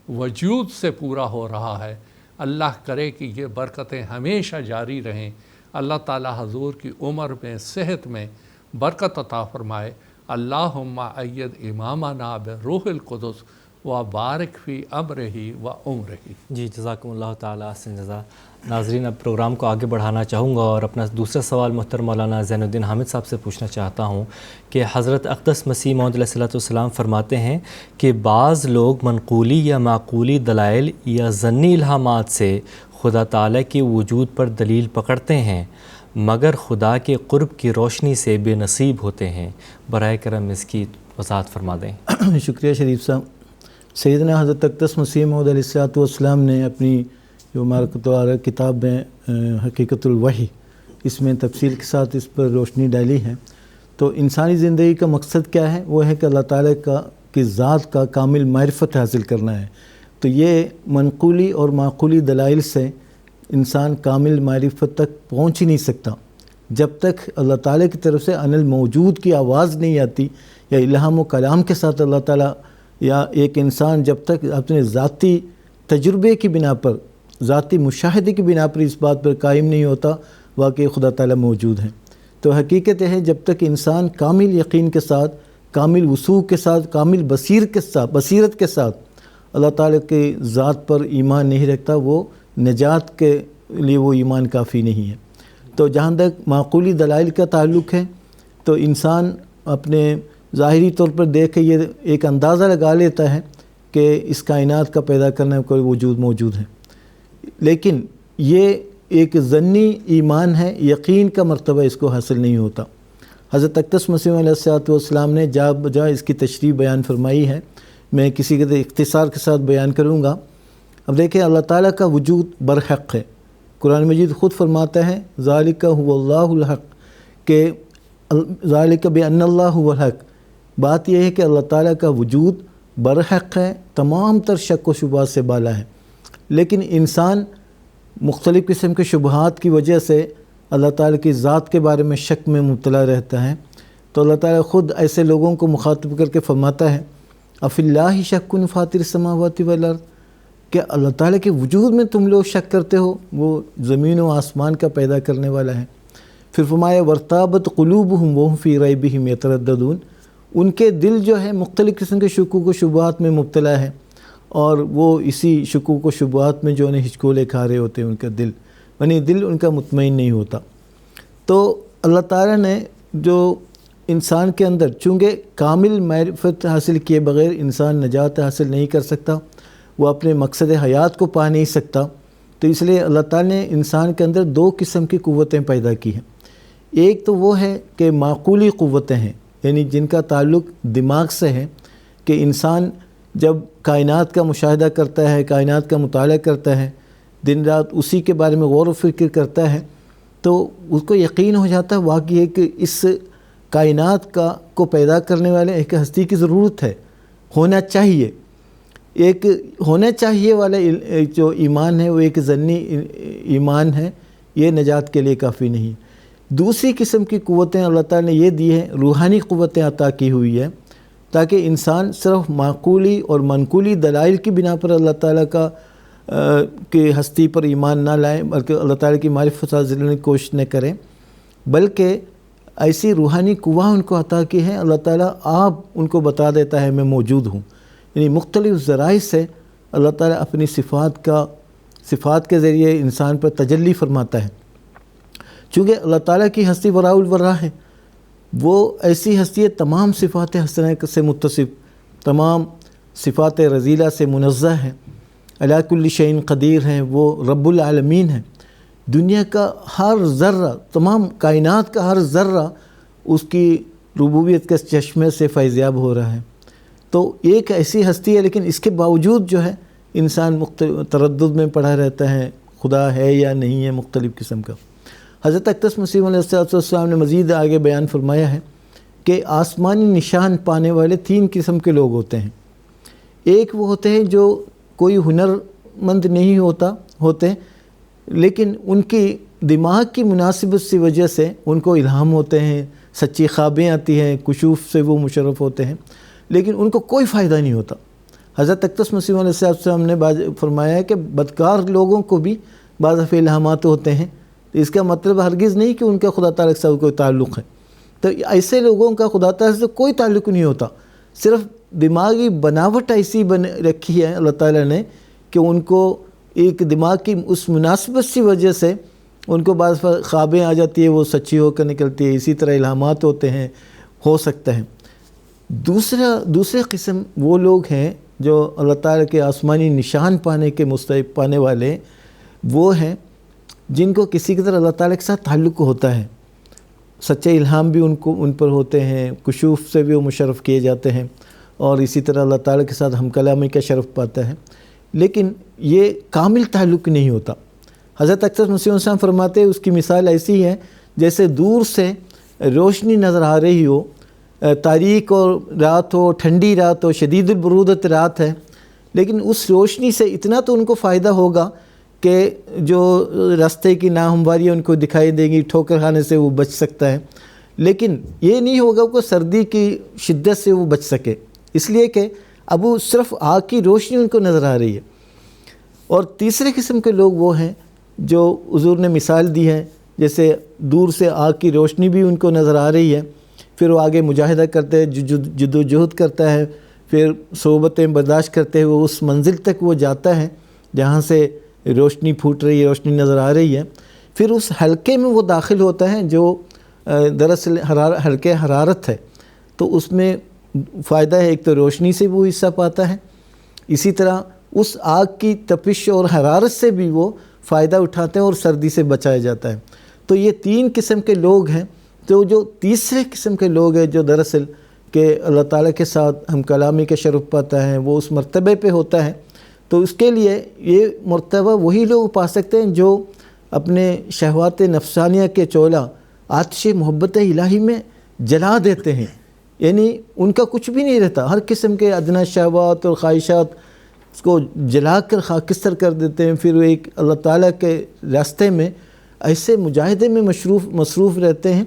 وجود سے پورا ہو رہا ہے. اللہ کرے کہ یہ برکتیں ہمیشہ جاری رہیں اللہ تعالیٰ حضور کی عمر میں، صحت میں برکت عطا فرمائے۔ اللہم ایّد امامنا بروح القدس و بارک فی امرہ و عمرہ۔ جی جزاکم اللہ تعالیٰ احسن جزا۔ ناظرین اب پروگرام کو آگے بڑھانا چاہوں گا اور اپنا دوسرا سوال محترم مولانا زین الدین حامد صاحب سے پوچھنا چاہتا ہوں کہ حضرت اقدس مسیح موعود علیہ السلام فرماتے ہیں کہ بعض لوگ منقولی یا معقولی دلائل یا ظنی الہامات سے خدا تعالیٰ کے وجود پر دلیل پکڑتے ہیں مگر خدا کے قرب کی روشنی سے بے نصیب ہوتے ہیں۔ براہ کرم اس کی وضاحت فرما دیں۔ شکریہ شریف صاحب۔ سیدنا حضرت اقدس مسیح موعود علیہ السلام نے اپنی جو مارکتوار کتاب میں حقیقت الوحی، اس میں تفصیل کے ساتھ اس پر روشنی ڈالی ہے۔ تو انسانی زندگی کا مقصد کیا ہے؟ وہ ہے کہ اللہ تعالیٰ کی ذات کا کامل معرفت حاصل کرنا ہے۔ تو یہ منقولی اور معقولی دلائل سے انسان کامل معرفت تک پہنچ ہی نہیں سکتا جب تک اللہ تعالیٰ کی طرف سے ان الموجود کی آواز نہیں آتی، یا الہام و کلام کے ساتھ اللہ تعالیٰ، یا ایک انسان جب تک اپنے ذاتی تجربے کی بنا پر، ذاتی مشاہدے کی بنا پر اس بات پر قائم نہیں ہوتا واقعی خدا تعالیٰ موجود ہیں۔ تو حقیقت ہے جب تک انسان کامل یقین کے ساتھ، کامل وثوق کے ساتھ، کامل بصیرت کے ساتھ اللہ تعالیٰ کے ذات پر ایمان نہیں رکھتا، وہ نجات کے لیے وہ ایمان کافی نہیں ہے۔ تو جہاں تک معقولی دلائل کا تعلق ہے تو انسان اپنے ظاہری طور پر دیکھ کے یہ ایک اندازہ لگا لیتا ہے کہ اس کائنات کا پیدا کرنے کا کوئی وجود موجود ہے، لیکن یہ ایک ظنی ایمان ہے، یقین کا مرتبہ اس کو حاصل نہیں ہوتا۔ حضرت اقدس مسیح علیہ السلام نے جا بجا اس کی تشریح بیان فرمائی ہے، میں کسی کے اختصار کے ساتھ بیان کروں گا۔ اب دیکھیں اللہ تعالیٰ کا وجود برحق ہے۔ قرآن مجید خود فرماتا ہے ذالک هو اللہ الحق، کہ ذالک بان اللہ هو الحق۔ بات یہ ہے کہ اللہ تعالیٰ کا وجود برحق ہے، تمام تر شک و شبہات سے بالا ہے، لیکن انسان مختلف قسم کے شبہات کی وجہ سے اللہ تعالیٰ کی ذات کے بارے میں شک میں مبتلا رہتا ہے۔ تو اللہ تعالیٰ خود ایسے لوگوں کو مخاطب کر کے فرماتا ہے افی اللہ شک فاطر السماوات والارض، کہ اللہ تعالیٰ کے وجود میں تم لوگ شک کرتے ہو، وہ زمین و آسمان کا پیدا کرنے والا ہے۔ پھر فرمایا وارتابت قلوبہم وہم فی ریبہم یترددون، ان کے دل جو ہے مختلف قسم کے شکوک و شبہات میں مبتلا ہے، اور وہ اسی شکوک و شبہات میں جو انہیں ہچکولے کھا رہے ہوتے ہیں ان کا دل، یعنی دل ان کا مطمئن نہیں ہوتا۔ تو اللہ تعالیٰ نے جو انسان کے اندر، چونکہ کامل معرفت حاصل کیے بغیر انسان نجات حاصل نہیں کر سکتا، وہ اپنے مقصد حیات کو پا نہیں سکتا، تو اس لیے اللہ تعالیٰ نے انسان کے اندر دو قسم کی قوتیں پیدا کی ہیں۔ ایک تو وہ ہے کہ معقولی قوتیں ہیں، یعنی جن کا تعلق دماغ سے ہے، کہ انسان جب کائنات کا مشاہدہ کرتا ہے، کائنات کا مطالعہ کرتا ہے، دن رات اسی کے بارے میں غور و فکر کرتا ہے، تو اس کو یقین ہو جاتا ہے واقعی ہے کہ اس کائنات کو پیدا کرنے والے ایک ہستی کی ضرورت ہے، ہونا چاہیے۔ ایک ہونا چاہیے والا جو ایمان ہے وہ ایک ظنی ایمان ہے، یہ نجات کے لیے کافی نہیں۔ دوسری قسم کی قوتیں اللہ تعالیٰ نے یہ دی ہیں، روحانی قوتیں عطا کی ہوئی ہیں، تاکہ انسان صرف معقولی اور منقولی دلائل کی بنا پر اللہ تعالیٰ کی ہستی پر ایمان نہ لائیں، بلکہ اللہ تعالیٰ کی معرفت حاصل کرنے کی کوشش نہ کریں، بلکہ ایسی روحانی قوہ ان کو عطا کی ہے۔ اللہ تعالیٰ آپ ان کو بتا دیتا ہے میں موجود ہوں، یعنی مختلف ذرائع سے اللہ تعالیٰ اپنی صفات کے ذریعے انسان پر تجلی فرماتا ہے۔ چونکہ اللہ تعالیٰ کی ہستی وراء الورا ہے، وہ ایسی ہستی ہے تمام صفات حسنہ سے متصف، تمام صفات رذیلہ سے منزہ ہے، علی کل شیء قدیر ہیں، وہ رب العالمین ہیں۔ دنیا کا ہر ذرہ، تمام کائنات کا ہر ذرہ اس کی ربوبیت کے چشمے سے فیضیاب ہو رہا ہے۔ تو ایک ایسی ہستی ہے، لیکن اس کے باوجود جو ہے انسان تردد میں پڑا رہتا ہے، خدا ہے یا نہیں ہے، مختلف قسم کا۔ حضرت اقدس مسیح علیہ السلام نے مزید آگے بیان فرمایا ہے کہ آسمانی نشان پانے والے تین قسم کے لوگ ہوتے ہیں۔ ایک وہ ہوتے ہیں جو کوئی ہنر مند نہیں ہوتے، لیکن ان کی دماغ کی مناسبت سی وجہ سے ان کو الہام ہوتے ہیں، سچی خوابیں آتی ہیں، کشوف سے وہ مشرف ہوتے ہیں، لیکن ان کو کوئی فائدہ نہیں ہوتا۔ حضرت اقدس مسیح علیہ السلام نے فرمایا ہے کہ بدکار لوگوں کو بھی بعض دفعہ الہامات ہوتے ہیں، تو اس کا مطلب ہرگز نہیں کہ ان کا خدا تعالیٰ کے ساتھ کوئی تعلق ہے. تو ایسے لوگوں کا خدا تعالیٰ سے کوئی تعلق نہیں ہوتا، صرف دماغی بناوٹ ایسی بن رکھی ہے اللہ تعالیٰ نے کہ ان کو ایک دماغ کی اس مناسبت سی وجہ سے ان کو بعض خوابیں آ جاتی ہے، وہ سچی ہو کر نکلتی ہے. اسی طرح الہامات ہوتے ہیں، ہو سکتا ہے. دوسرے قسم وہ لوگ ہیں جو اللہ تعالیٰ کے آسمانی نشان پانے کے مستحق پانے والے، وہ ہیں جن کو کسی کی طرح اللہ تعالیٰ کے ساتھ تعلق ہوتا ہے. سچے الہام بھی ان پر ہوتے ہیں، کشوف سے بھی وہ مشرف کیے جاتے ہیں، اور اسی طرح اللہ تعالیٰ کے ساتھ ہم کلامی کا شرف پاتا ہے. لیکن یہ کامل تعلق نہیں ہوتا. حضرت اقدس مسیح علیہ السلام فرماتے ہیں اس کی مثال ایسی ہے جیسے دور سے روشنی نظر آ رہی ہو، تاریک اور رات ہو، ٹھنڈی رات ہو، شدید البرودت رات ہے، لیکن اس روشنی سے اتنا تو ان کو فائدہ ہوگا کہ جو راستے کی ناہمواریاں ان کو دکھائی دیں گی، ٹھوکر کھانے سے وہ بچ سکتا ہے. لیکن یہ نہیں ہوگا کہ سردی کی شدت سے وہ بچ سکے، اس لیے کہ اب وہ صرف آگ کی روشنی ان کو نظر آ رہی ہے. اور تیسرے قسم کے لوگ وہ ہیں جو حضور نے مثال دی ہے، جیسے دور سے آگ کی روشنی بھی ان کو نظر آ رہی ہے، پھر وہ آگے مجاہدہ کرتے ہیں، جد و جہد کرتا ہے، پھر صحبتیں برداشت کرتے ہوئے اس منزل تک وہ جاتا ہے جہاں سے روشنی پھوٹ رہی ہے، روشنی نظر آ رہی ہے. پھر اس حلقے میں وہ داخل ہوتا ہے جو دراصل حلقے حرارت ہے، تو اس میں فائدہ ہے، ایک تو روشنی سے وہ حصہ پاتا ہے، اسی طرح اس آگ کی تپش اور حرارت سے بھی وہ فائدہ اٹھاتے ہیں اور سردی سے بچایا جاتا ہے. تو یہ 3 قسم کے لوگ ہیں. تو جو تیسرے قسم کے لوگ ہیں جو دراصل کہ اللہ تعالیٰ کے ساتھ ہم کلامی کا شرف پاتا ہے، وہ اس مرتبے پہ ہوتا ہے. تو اس کے لیے یہ مرتبہ وہی لوگ پا سکتے ہیں جو اپنے شہوات نفسانیہ کے چولہا آتش محبت الہی میں جلا دیتے ہیں. یعنی ان کا کچھ بھی نہیں رہتا، ہر قسم کے ادنا شہوات اور خواہشات اس کو جلا کر خاکستر کر دیتے ہیں. پھر وہ ایک اللہ تعالیٰ کے راستے میں ایسے مجاہدے میں مصروف رہتے ہیں.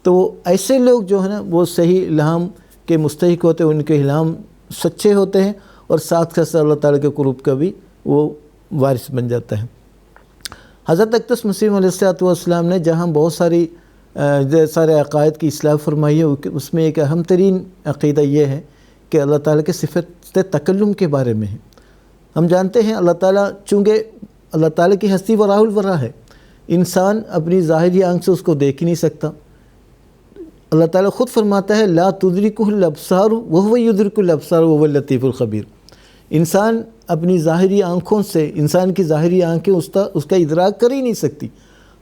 تو ایسے لوگ جو ہے نا وہ صحیح الہام کے مستحق ہوتے ہیں، ان کے الہام سچے ہوتے ہیں، اور ساتھ اللہ تعالیٰ کے قرب کا بھی وہ وارث بن جاتا ہے. حضرت اقدس مسیح علیہ السلام نے جہاں بہت سارے عقائد کی اصلاح فرمائی ہے، اس میں ایک اہم ترین عقیدہ یہ ہے کہ اللہ تعالیٰ کے صفت تکلم کے بارے میں ہے. ہم جانتے ہیں اللہ تعالیٰ، چونکہ اللہ تعالیٰ کی ہستی وراء الورا ہے، انسان اپنی ظاہری آنکھ سے اس کو دیکھ ہی نہیں سکتا. اللہ تعالیٰ خود فرماتا ہے لا تدرکہ الابصار وہو یدرک الابصار وہو اللطیف الخبیر. انسان اپنی ظاہری آنکھوں سے، انسان کی ظاہری آنکھیں اس کا ادراک کر ہی نہیں سکتی.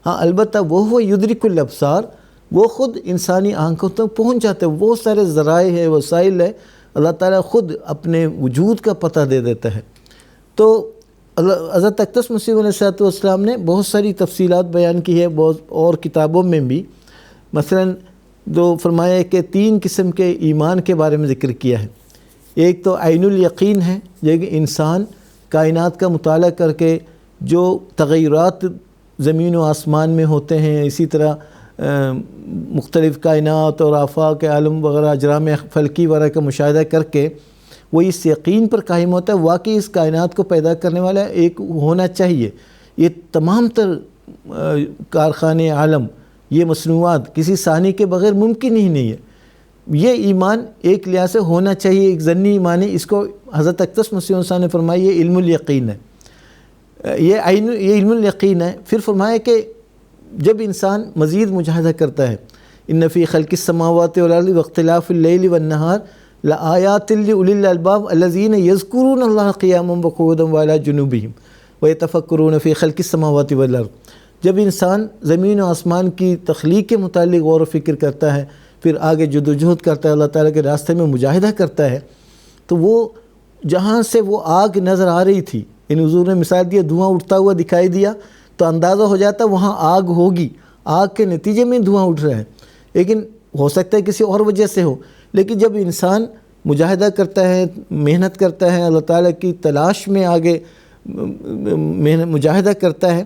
ہاں البتہ وہو یدرک الابصار، وہ خود انسانی آنکھوں تک پہنچ جاتے ہیں. بہت سارے ذرائع ہے، وسائل ہے، اللہ تعالیٰ خود اپنے وجود کا پتہ دے دیتا ہے. تو حضرت اقدس مسیح علیہ السلام نے بہت ساری تفصیلات بیان کی ہے، بہت اور کتابوں میں بھی. مثلاً جو فرمایا کہ 3 قسم کے ایمان کے بارے میں ذکر کیا ہے. ایک تو عین الیقین ہے، یہ کہ انسان کائنات کا مطالعہ کر کے جو تغیرات زمین و آسمان میں ہوتے ہیں، اسی طرح مختلف کائنات اور آفاق عالم وغیرہ اجرام فلکی وغیرہ کا مشاہدہ کر کے وہ اس یقین پر قائم ہوتا ہے واقعی اس کائنات کو پیدا کرنے والا ایک ہونا چاہیے. یہ تمام تر کارخانے عالم، یہ مصنوعات کسی ثانی کے بغیر ممکن ہی نہیں ہے. یہ ایمان ایک لحاظ سے ہونا چاہیے، ایک ضمنی ایمان ہے. اس کو حضرت اقدس مسیح علیہ نے فرمایا یہ علم الیقین ہے، یہ علم الیقین ہے. پھر فرمایا کہ جب انسان مزید مجاہدہ کرتا ہے، ان فی خلق السماوات والارض واختلاف اللیل والنہار لآیات لأولی الالباب الذین یذکرون اللہ قیاما وقعودا وعلی جنوبہم ویتفکرون فی خلق السماوات والارض. جب انسان زمین و آسمان کی تخلیق کے متعلق غور و فکر کرتا ہے، پھر آگے جد و جہد کرتا ہے، اللہ تعالیٰ کے راستے میں مجاہدہ کرتا ہے، تو وہ جہاں سے وہ آگ نظر آ رہی تھی، ان حضور نے مثال دیا دھواں اٹھتا ہوا دکھائی دیا تو اندازہ ہو جاتا وہاں آگ ہوگی، آگ کے نتیجے میں دھواں اٹھ رہا ہے. لیکن ہو سکتا ہے کسی اور وجہ سے ہو. لیکن جب انسان مجاہدہ کرتا ہے، محنت کرتا ہے، اللہ تعالیٰ کی تلاش میں آگے مجاہدہ کرتا ہے،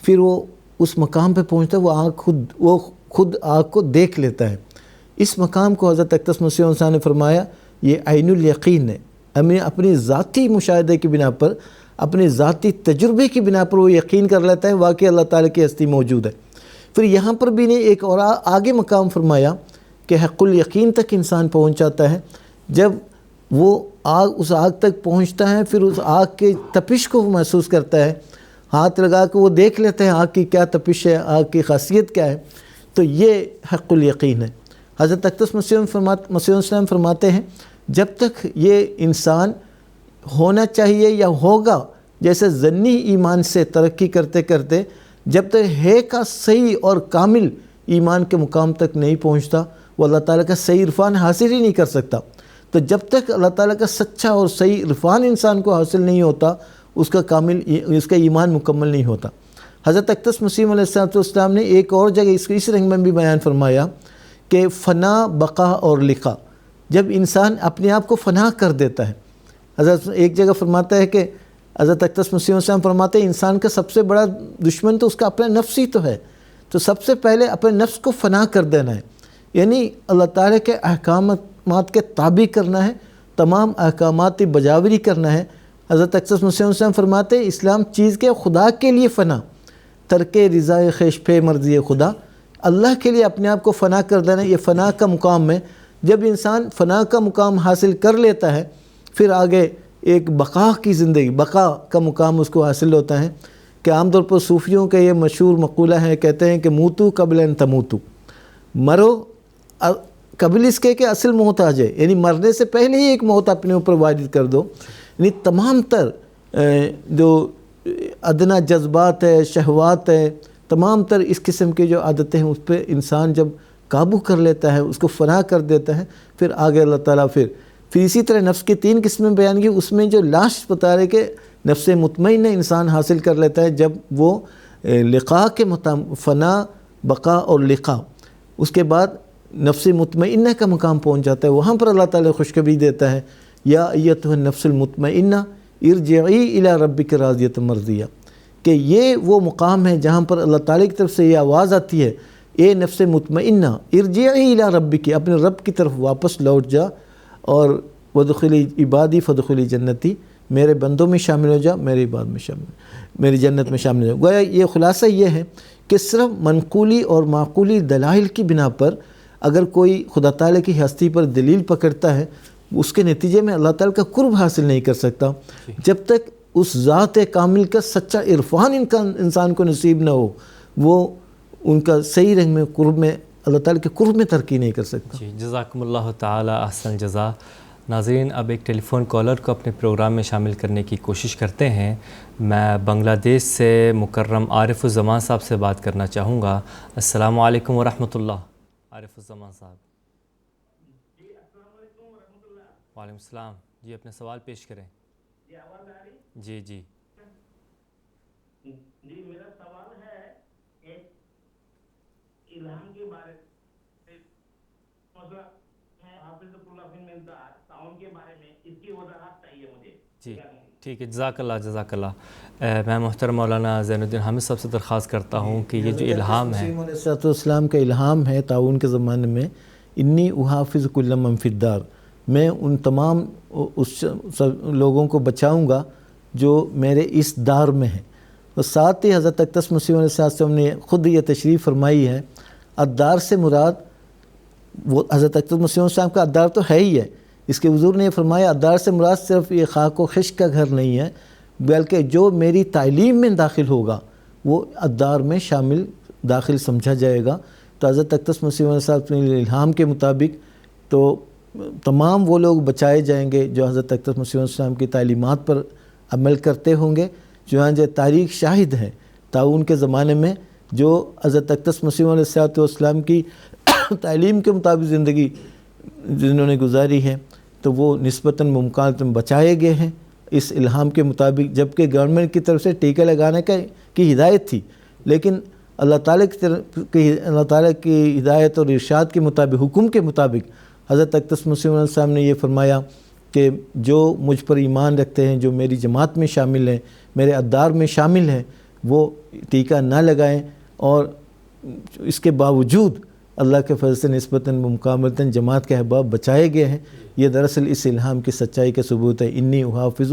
پھر وہ اس مقام پہ پہنچتا ہے، وہ خود آگ کو دیکھ لیتا ہے. اس مقام کو حضرت اقدس مسیح علیہ نے فرمایا یہ عین الیقین ہے. ہمیں اپنی ذاتی مشاہدے کی بنا پر اپنے ذاتی تجربے کی بنا پر وہ یقین کر لیتا ہے واقعی اللہ تعالیٰ کی ہستی موجود ہے۔ پھر یہاں پر بھی نے ایک اور آگے مقام فرمایا کہ حق الیقین تک انسان پہنچ جاتا ہے جب وہ اس آگ تک پہنچتا ہے، پھر اس آگ کے تپش کو وہ محسوس کرتا ہے، ہاتھ لگا کے وہ دیکھ لیتے ہیں آگ کی کیا تپش ہے، آگ کی خاصیت کیا ہے، تو یہ حق الیقین ہے۔ حضرت اقدس مسیح السلام فرماتے ہیں جب تک یہ انسان ہونا چاہیے یا ہوگا جیسے ظنی ایمان سے ترقی کرتے کرتے جب تک ہے کا صحیح اور کامل ایمان کے مقام تک نہیں پہنچتا وہ اللہ تعالیٰ کا صحیح عرفان حاصل ہی نہیں کر سکتا۔ تو جب تک اللہ تعالیٰ کا سچا اور صحیح عرفان انسان کو حاصل نہیں ہوتا اس کا ایمان مکمل نہیں ہوتا۔ حضرت اقدس مسیح علیہ السلام نے ایک اور جگہ اس رنگ میں بھی بیان فرمایا کہ فنا، بقا اور لقا، جب انسان اپنے آپ کو فنا کر دیتا ہے، حضرت ایک جگہ فرماتا ہے کہ حضرت اقدس مسیح علیہ السلام فرماتے ہیں انسان کا سب سے بڑا دشمن تو اس کا اپنا نفس ہی تو ہے، تو سب سے پہلے اپنے نفس کو فنا کر دینا ہے، یعنی اللہ تعالیٰ کے احکامات کے تابع کرنا ہے، تمام احکامات بجاوری کرنا ہے۔ حضرت اقدس مسیح علیہ السلام فرماتے ہیں اسلام چیز کے خدا کے لیے فنا، ترک رضا خیش پہ مرضی خدا، اللہ کے لیے اپنے آپ کو فنا کر دینا، یہ فنا کا مقام ہے۔ جب انسان فنا کا مقام حاصل کر لیتا ہے پھر آگے ایک بقا کی زندگی، بقا کا مقام اس کو حاصل ہوتا ہے کہ عام طور پر صوفیوں کا یہ مشہور مقولہ ہے، کہتے ہیں کہ موتو قبل ان تموتو، مرو قبل اس کے کہ اصل موت آ جائے، یعنی مرنے سے پہلے ہی ایک موت اپنے اوپر وارد کر دو، یعنی تمام تر جو ادنا جذبات ہے، شہوات ہے، تمام تر اس قسم کے جو عادتیں ہیں اس پہ انسان جب قابو کر لیتا ہے، اس کو فنا کر دیتا ہے، پھر آگے اللہ تعالیٰ پھر اسی طرح نفس کی 3 قسمیں بیان کی، اس میں جو لاسٹ بتا رہے کہ نفس مطمئنہ انسان حاصل کر لیتا ہے جب وہ لقاء کے فنا، بقا اور لقاء، اس کے بعد نفس مطمئنہ کا مقام پہنچ جاتا ہے، وہاں پر اللہ تعالیٰ خوشخبری دیتا ہے یا ایتھا النفس المطمئنہ ارجعی الی ربک راضیۃ مرضیہ، کہ یہ وہ مقام ہے جہاں پر اللہ تعالیٰ کی طرف سے یہ آواز آتی ہے اے نفس مطمئنہ ارجعی الی ربک، اپنے رب کی طرف واپس لوٹ جا اور وادخلی عبادی فادخلی جنتی، میرے بندوں میں شامل ہو جا، میرے عباد میں شامل، میری جنت میں شامل ہو جا۔ گویا یہ خلاصہ یہ ہے کہ صرف منقولی اور معقولی دلائل کی بنا پر اگر کوئی خدا تعالیٰ کی ہستی پر دلیل پکڑتا ہے اس کے نتیجے میں اللہ تعالیٰ کا قرب حاصل نہیں کر سکتا جب تک اس ذات کامل کا سچا عرفان انسان کو نصیب نہ ہو، وہ ان کا صحیح رنگ میں قرب میں اللہ تعالیٰ کے قرب میں ترقی نہیں کر سکتا۔ جی، جزاکم اللہ تعالی احسن الجزا۔ ناظرین، اب ایک ٹیلی فون کالر کو اپنے پروگرام میں شامل کرنے کی کوشش کرتے ہیں۔ میں بنگلہ دیش سے مکرم عارف الزمان صاحب سے بات کرنا چاہوں گا۔ السلام علیکم ورحمۃ اللہ۔ عارف الزمان صاحب۔ جی السلام علیکم ورحمۃ اللہ۔ وعلیکم السلام، جی اپنا سوال پیش کریں۔ جی آواز آ رہی؟ جی جی جی میرا سوال ہے ایک الہام کے بارے میں، مسئلہ ہے حافظ اللہ بن مقدار تعاون کے بارے میں، اس کی وضاحت چاہیے مجھے۔ جی ٹھیک ہے، جزاک اللہ جزاک اللہ۔ میں محترم مولانا زین الدین حامد صاحب سے درخواست کرتا ہوں کہ یہ جو الہام ہے، علیہ السلام کا الہام ہے تعاون کے زمانے میں، انی احافظ کل من فی الدار، میں ان تمام اس لوگوں کو بچاؤں گا جو میرے اس دار میں ہیں۔ اور ساتھ ہی حضرت اقدس مسیح علیہ السلام نے خود یہ تشریف فرمائی ہے، الدار سے مراد وہ حضرت اقدس مسیح علیہ السلام کا الدار تو ہے ہی ہے، اس کے حضور نے یہ فرمایا الدار سے مراد صرف یہ خاک و خشک کا گھر نہیں ہے، بلکہ جو میری تعلیم میں داخل ہوگا وہ الدار میں شامل داخل سمجھا جائے گا۔ تو حضرت اقدس مسیح علیہ السلام کے الہام کے مطابق تو تمام وہ لوگ بچائے جائیں گے جو حضرت اقدس مسیح علیہ السلام کی تعلیمات پر عمل کرتے ہوں گے۔ چنانچہ تاریخ شاہد ہے تعاون کے زمانے میں جو حضرت اقدس مسیح علیہ السلام کی تعلیم کے مطابق زندگی جنہوں نے گزاری ہے تو وہ نسبتاً ممکن بچائے گئے ہیں اس الہام کے مطابق، جبکہ گورنمنٹ کی طرف سے ٹیکہ لگانے کی ہدایت تھی، لیکن اللہ تعالیٰ کی ہدایت اور ارشاد کے مطابق، حکم کے مطابق حضرت اقدس مسیح علیہ السلام نے یہ فرمایا کہ جو مجھ پر ایمان رکھتے ہیں، جو میری جماعت میں شامل ہیں، میرے الدار میں شامل ہیں، وہ ٹیکہ نہ لگائیں، اور اس کے باوجود اللہ کے فضل سے نسبتاً مکملاً جماعت کے احباب بچائے گئے ہیں۔ یہ دراصل اس الہام کی سچائی کا ثبوت ہے، انی احافظ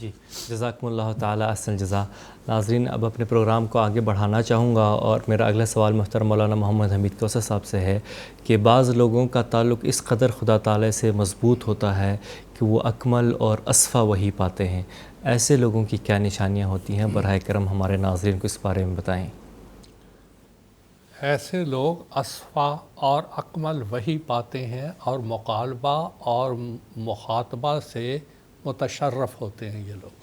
جی جزاکم اللہ تعالیٰ احسن الجزاء۔ ناظرین اب اپنے پروگرام کو آگے بڑھانا چاہوں گا اور میرا اگلا سوال محترم مولانا محمد حمید کوثر صاحب سے ہے کہ بعض لوگوں کا تعلق اس قدر خدا تعالیٰ سے مضبوط ہوتا ہے کہ وہ اکمل اور اصفہ وحی پاتے ہیں، ایسے لوگوں کی کیا نشانیاں ہوتی ہیں؟ براہ کرم ہمارے ناظرین کو اس بارے میں بتائیں۔ ایسے لوگ اصفا اور اکمل وہی پاتے ہیں اور مقالبہ اور مخاطبہ سے متشرف ہوتے ہیں یہ لوگ۔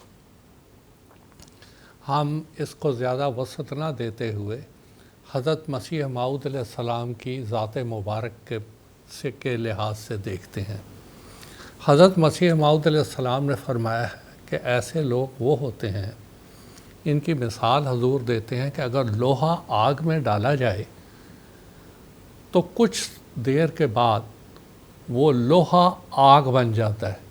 ہم اس کو زیادہ وسعت نہ دیتے ہوئے حضرت مسیح موعود علیہ السلام کی ذات مبارک کے لحاظ سے دیکھتے ہیں۔ حضرت مسیح موعود علیہ السلام نے فرمایا ہے کہ ایسے لوگ وہ ہوتے ہیں، ان کی مثال حضور دیتے ہیں کہ اگر لوہا آگ میں ڈالا جائے تو کچھ دیر کے بعد وہ لوہا آگ بن جاتا ہے،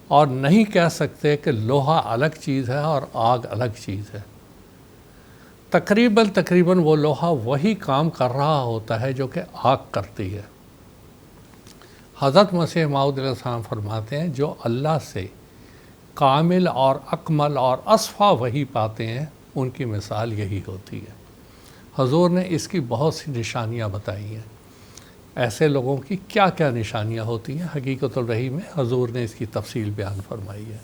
اور نہیں کہہ سکتے کہ لوہا الگ چیز ہے اور آگ الگ چیز ہے۔ تقریباً وہ لوہا وہی کام کر رہا ہوتا ہے جو کہ آگ کرتی ہے۔ حضرت مسیح موعود علیہ السلام فرماتے ہیں جو اللہ سے کامل اور اکمل اور اصفا وہی پاتے ہیں ان کی مثال یہی ہوتی ہے۔ حضور نے اس کی بہت سی نشانیاں بتائی ہیں۔ ایسے لوگوں کی کیا کیا نشانیاں ہوتی ہیں؟ حقیقت الرحی میں حضور نے اس کی تفصیل بیان فرمائی ہے۔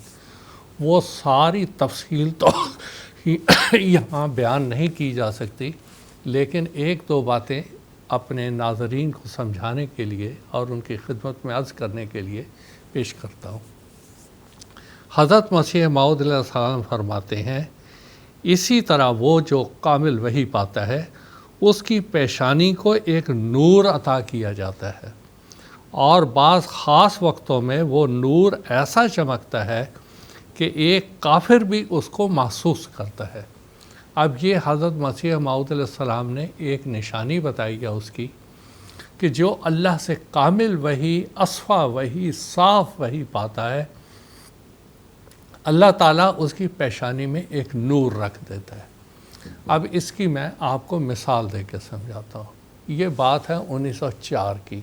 وہ ساری تفصیل تو یہاں بیان نہیں کی جا سکتی، لیکن ایک دو باتیں اپنے ناظرین کو سمجھانے کے لیے اور ان کی خدمت میں عرض کرنے کے لیے پیش کرتا ہوں۔ حضرت مسیح موعود علیہ السلام فرماتے ہیں اسی طرح وہ جو کامل وحی پاتا ہے اس کی پیشانی کو ایک نور عطا کیا جاتا ہے، اور بعض خاص وقتوں میں وہ نور ایسا چمکتا ہے کہ ایک کافر بھی اس کو محسوس کرتا ہے۔ اب یہ حضرت مسیح موعود علیہ السلام نے ایک نشانی بتائی ہے اس کی کہ جو اللہ سے کامل وحی، اصفا وحی، صاف وحی پاتا ہے، اللہ تعالیٰ اس کی پیشانی میں ایک نور رکھ دیتا ہے۔ اب اس کی میں آپ کو مثال دے کے سمجھاتا ہوں۔ یہ بات ہے 1904 کی۔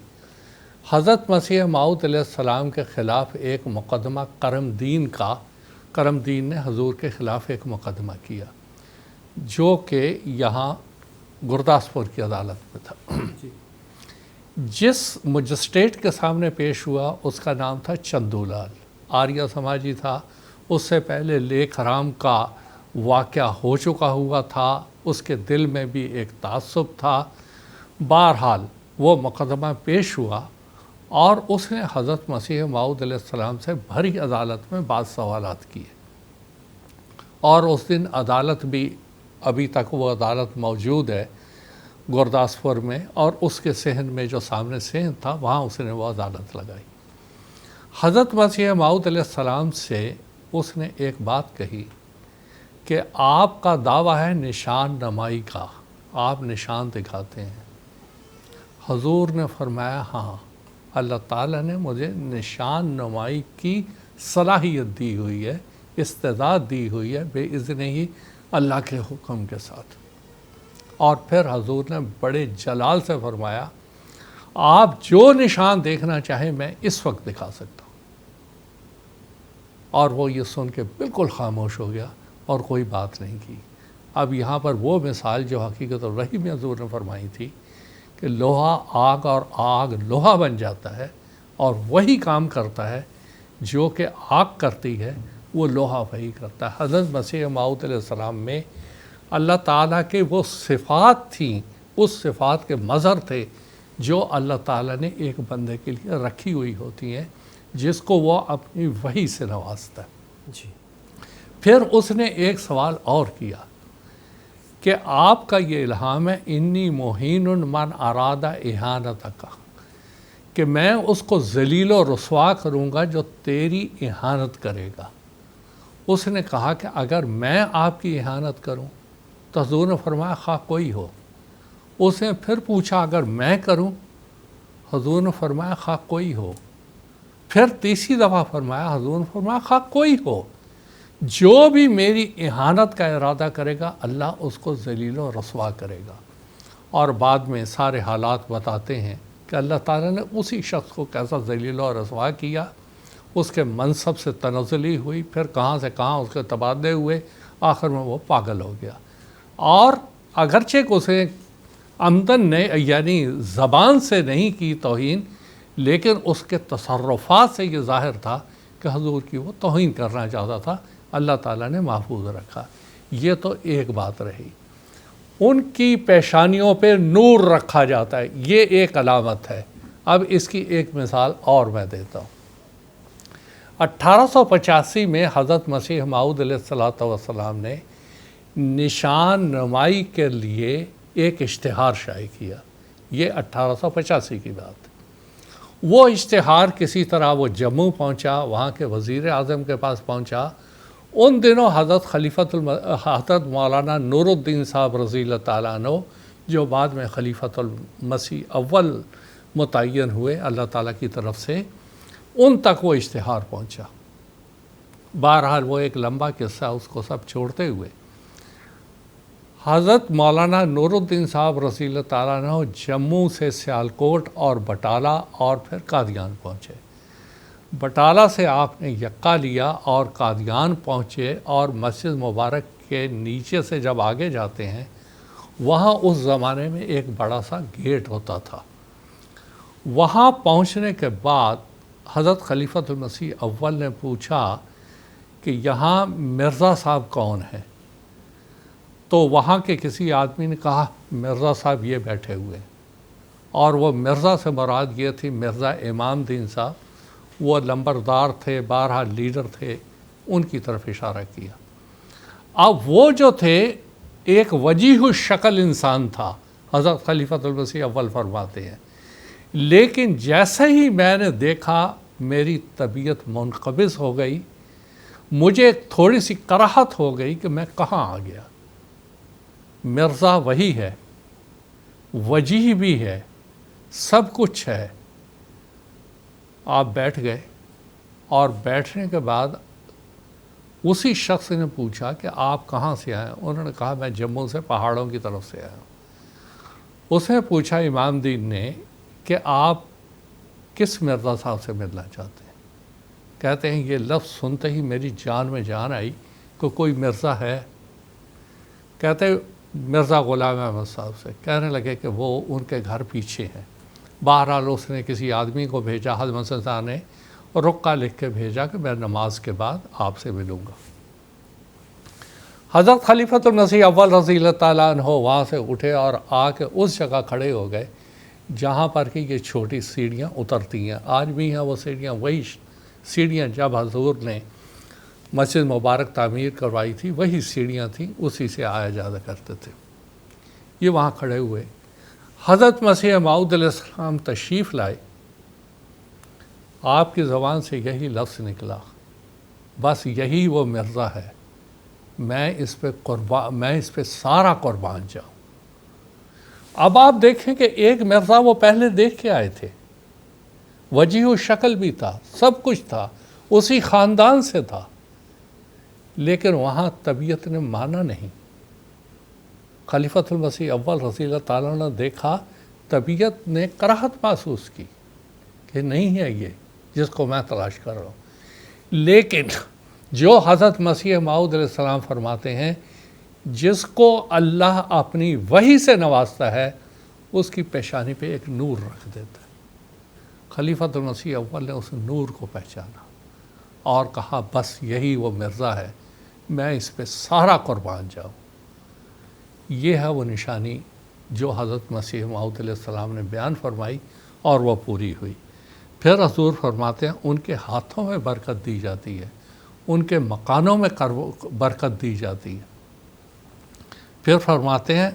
حضرت مسیح موعود علیہ السلام کے خلاف ایک مقدمہ کرم دین نے حضور کے خلاف ایک مقدمہ کیا جو کہ یہاں گرداسپور کی عدالت میں تھا۔ جس مجسٹریٹ کے سامنے پیش ہوا اس کا نام تھا چندو لال، آریہ سماجی تھا۔ اس سے پہلے لیکھ رام کا واقعہ ہو چکا ہوا تھا، اس کے دل میں بھی ایک تعصب تھا۔ بہرحال وہ مقدمہ پیش ہوا اور اس نے حضرت مسیح موعود علیہ السلام سے بھری عدالت میں بعض سوالات کیے، اور اس دن عدالت بھی ابھی تک وہ عدالت موجود ہے گرداسپور میں، اور اس کے صحن میں جو سامنے صحن تھا وہاں اس نے وہ عدالت لگائی۔ حضرت مسیح موعود علیہ السلام سے اس نے ایک بات کہی کہ آپ کا دعویٰ ہے نشان نمائی کا، آپ نشان دکھاتے ہیں۔ حضور نے فرمایا ہاں، اللہ تعالیٰ نے مجھے نشان نمائی کی صلاحیت دی ہوئی ہے، استعداد دی ہوئی ہے، بے اذنہ ہی اللہ کے حکم کے ساتھ۔ اور پھر حضور نے بڑے جلال سے فرمایا آپ جو نشان دیکھنا چاہیں میں اس وقت دکھا سکتا ہوں۔ اور وہ یہ سن کے بالکل خاموش ہو گیا اور کوئی بات نہیں کی۔ اب یہاں پر وہ مثال جو حقیقت الرحی میں حضور نے فرمائی تھی کہ لوہا آگ اور آگ لوہا بن جاتا ہے، اور وہی کام کرتا ہے جو کہ آگ کرتی ہے وہ لوہا وہی کرتا ہے۔ حضرت مسیح موعود علیہ السلام میں اللہ تعالیٰ کے وہ صفات تھیں، اس صفات کے مظہر تھے جو اللہ تعالیٰ نے ایک بندے کے لیے رکھی ہوئی ہوتی ہیں، جس کو وہ اپنی وحی سے نوازتا ہے۔ جی پھر اس نے ایک سوال اور کیا کہ آپ کا یہ الہام ہے انی مہین من اراد اہانتک، کہ میں اس کو ذلیل و رسوا کروں گا جو تیری اہانت کرے گا۔ اس نے کہا کہ اگر میں آپ کی اہانت کروں تو حضور نے فرمایا خواہ کوئی ہو۔ اس نے پھر پوچھا اگر میں کروں؟ حضور نے فرمایا خواہ کوئی ہو۔ پھر تیسری دفعہ فرمایا، حضور نے فرمایا خواہ کوئی ہو، جو بھی میری اہانت کا ارادہ کرے گا اللہ اس کو ذلیل و رسوا کرے گا۔ اور بعد میں سارے حالات بتاتے ہیں کہ اللہ تعالیٰ نے اسی شخص کو کیسا ذلیل و رسوا کیا، اس کے منصب سے تنزلی ہوئی، پھر کہاں سے کہاں اس کے تبادلے ہوئے، آخر میں وہ پاگل ہو گیا۔ اور اگرچہ کہ اسے عمدن نے یعنی زبان سے نہیں کی توہین، لیکن اس کے تصرفات سے یہ ظاہر تھا کہ حضور کی وہ توہین کرنا چاہتا تھا، اللہ تعالیٰ نے محفوظ رکھا۔ یہ تو ایک بات رہی۔ ان کی پیشانیوں پہ نور رکھا جاتا ہے، یہ ایک علامت ہے۔ اب اس کی ایک مثال اور میں دیتا ہوں۔ 1885 میں حضرت مسیح موعود علیہ السلام نے نشان نمائی کے لیے ایک اشتہار شائع کیا۔ یہ 1885 کی بات ہے۔ وہ اشتہار کسی طرح وہ جموں پہنچا، وہاں کے وزیر اعظم کے پاس پہنچا۔ ان دنوں حضرت مولانا نور الدین صاحب رضی اللہ تعالیٰ عنہ، جو بعد میں خلیفۃ المسیح اول متعین ہوئے اللہ تعالیٰ کی طرف سے، ان تک وہ اشتہار پہنچا۔ بہرحال وہ ایک لمبا قصہ، اس کو سب چھوڑتے ہوئے حضرت مولانا نور الدین صاحب رضی اللہ تعالیٰ عنہ جموں سے سیالکوٹ اور بٹالہ اور پھر قادیان پہنچے۔ بٹالہ سے آپ نے یکا لیا اور قادیان پہنچے، اور مسجد مبارک کے نیچے سے جب آگے جاتے ہیں، وہاں اس زمانے میں ایک بڑا سا گیٹ ہوتا تھا۔ وہاں پہنچنے کے بعد حضرت خلیفۃ المسیح اول نے پوچھا کہ یہاں مرزا صاحب کون ہیں؟ تو وہاں کے کسی آدمی نے کہا مرزا صاحب یہ بیٹھے ہوئے، اور وہ مرزا سے مراد یہ تھی مرزا امام دین صاحب، وہ لمبردار تھے، بہرحال لیڈر تھے، ان کی طرف اشارہ کیا۔ اب وہ جو تھے ایک وجیح الشکل انسان تھا، حضرت خلیفۃ المسیح اول فرماتے ہیں، لیکن جیسے ہی میں نے دیکھا میری طبیعت منقبض ہو گئی، مجھے تھوڑی سی کراہت ہو گئی کہ میں کہاں آ گیا۔ مرزا وہی ہے، وجیح بھی ہے، سب کچھ ہے۔ آپ بیٹھ گئے، اور بیٹھنے کے بعد اسی شخص نے پوچھا کہ آپ کہاں سے آئے؟ انہوں نے کہا میں جموں سے، پہاڑوں کی طرف سے آیا ہوں۔ اس نے پوچھا امام دین نے کہ آپ کس مرزا صاحب سے ملنا چاہتے ہیں؟ کہتے ہیں یہ لفظ سنتے ہی میری جان میں جان آئی کہ کوئی مرزا ہے۔ کہتے مرزا غلام احمد صاحب سے۔ کہنے لگے کہ وہ ان کے گھر پیچھے ہیں۔ بہرحال اس نے کسی آدمی کو بھیجا، حضرت صاحب نے رقعہ لکھ کے بھیجا کہ میں نماز کے بعد آپ سے ملوں گا۔ حضرت خلیفۃ المسیح اول رضی اللہ تعالیٰ عنہ وہاں سے اٹھے اور آ کے اس جگہ کھڑے ہو گئے جہاں پر کہ یہ چھوٹی سیڑھیاں اترتی ہیں۔ آج بھی ہیں وہ سیڑھیاں، وہی سیڑھیاں جب حضور نے مسجد مبارک تعمیر کروائی تھی وہی سیڑھیاں تھیں، اسی سے آیا جایا کرتے تھے۔ یہ وہاں کھڑے ہوئے، حضرت مسیح موعود علیہ السلام تشریف لائے، آپ کی زبان سے یہی لفظ نکلا، بس یہی وہ مرزا ہے، میں اس پہ سارا قربان جاؤں۔ اب آپ دیکھیں کہ ایک مرزا وہ پہلے دیکھ کے آئے تھے، وجیح الشکل بھی تھا، سب کچھ تھا، اسی خاندان سے تھا، لیکن وہاں طبیعت نے مانا نہیں۔ خلیفۃ المسیح اول رضی اللہ تعالیٰ نے دیکھا، طبیعت نے کراہت محسوس کی کہ نہیں ہے یہ جس کو میں تلاش کر رہا ہوں۔ لیکن جو حضرت مسیح موعود علیہ السلام فرماتے ہیں جس کو اللہ اپنی وحی سے نوازتا ہے اس کی پیشانی پہ ایک نور رکھ دیتا ہے۔ خلیفۃ المسیح اول نے اس نور کو پہچانا اور کہا بس یہی وہ مرزا ہے، میں اس پہ سارا قربان جاؤں۔ یہ ہے وہ نشانی جو حضرت مسیح موعود علیہ السلام نے بیان فرمائی اور وہ پوری ہوئی۔ پھر حضور فرماتے ہیں ان کے ہاتھوں میں برکت دی جاتی ہے، ان کے مکانوں میں برکت دی جاتی ہے۔ پھر فرماتے ہیں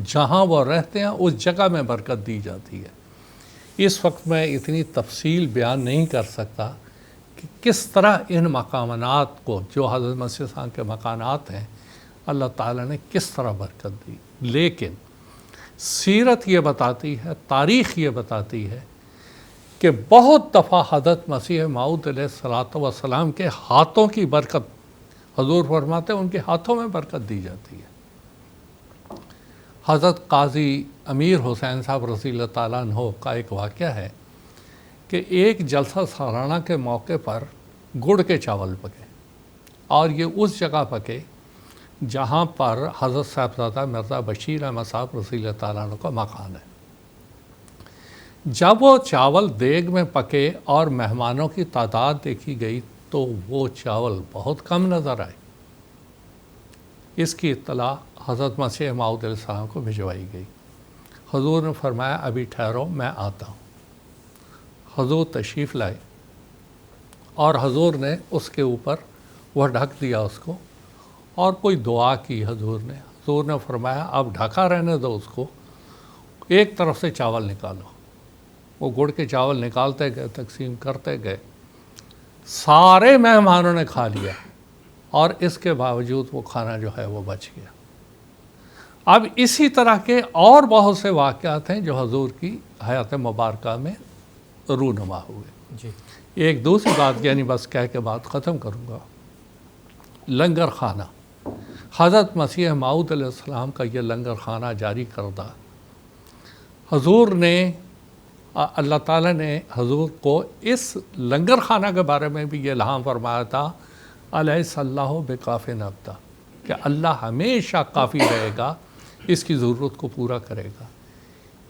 جہاں وہ رہتے ہیں اس جگہ میں برکت دی جاتی ہے۔ اس وقت میں اتنی تفصیل بیان نہیں کر سکتا کہ کس طرح ان مقامات کو جو حضرت مسیح صاحب کے مکانات ہیں اللہ تعالیٰ نے کس طرح برکت دی، لیکن سیرت یہ بتاتی ہے، تاریخ یہ بتاتی ہے کہ بہت دفعہ حضرت مسیح موعود علیہ السلام کے ہاتھوں کی برکت، حضور فرماتے ہیں ان کے ہاتھوں میں برکت دی جاتی ہے۔ حضرت قاضی امیر حسین صاحب رضی اللہ تعالیٰ عنہ کا ایک واقعہ ہے کہ ایک جلسہ سالانہ کے موقع پر گڑ کے چاول پکے، اور یہ اس جگہ پکے جہاں پر حضرت صاحبزادہ مرزا بشیر احمد صاحب رضی اللہ تعالیٰ عنہ کا مکان ہے۔ جب وہ چاول دیگ میں پکے اور مہمانوں کی تعداد دیکھی گئی تو وہ چاول بہت کم نظر آئے۔ اس کی اطلاع حضرت مسیح موعود علیہ السلام کو بھجوائی گئی۔ حضور نے فرمایا ابھی ٹھہرو، میں آتا ہوں۔ حضور تشریف لائے اور حضور نے اس کے اوپر وہ ڈھک دیا اس کو، اور کوئی دعا کی حضور نے فرمایا اب ڈھکا رہنے دو اس کو، ایک طرف سے چاول نکالو۔ وہ گڑ کے چاول نکالتے گئے، تقسیم کرتے گئے، سارے مہمانوں نے کھا لیا، اور اس کے باوجود وہ کھانا جو ہے وہ بچ گیا۔ اب اسی طرح کے اور بہت سے واقعات ہیں جو حضور کی حیات مبارکہ میں رونما ہوئے۔ جی ایک دوسری بات یعنی بس کہہ کے بات ختم کروں گا، لنگر خانہ۔ حضرت مسیح موعود علیہ السلام کا یہ لنگر خانہ جاری کردہ، حضور نے اللہ تعالیٰ نے حضور کو اس لنگر خانہ کے بارے میں بھی یہ الہام فرمایا تھا، الیس اللہ بکاف عبدہ، کہ اللہ ہمیشہ کافی رہے گا، اس کی ضرورت کو پورا کرے گا۔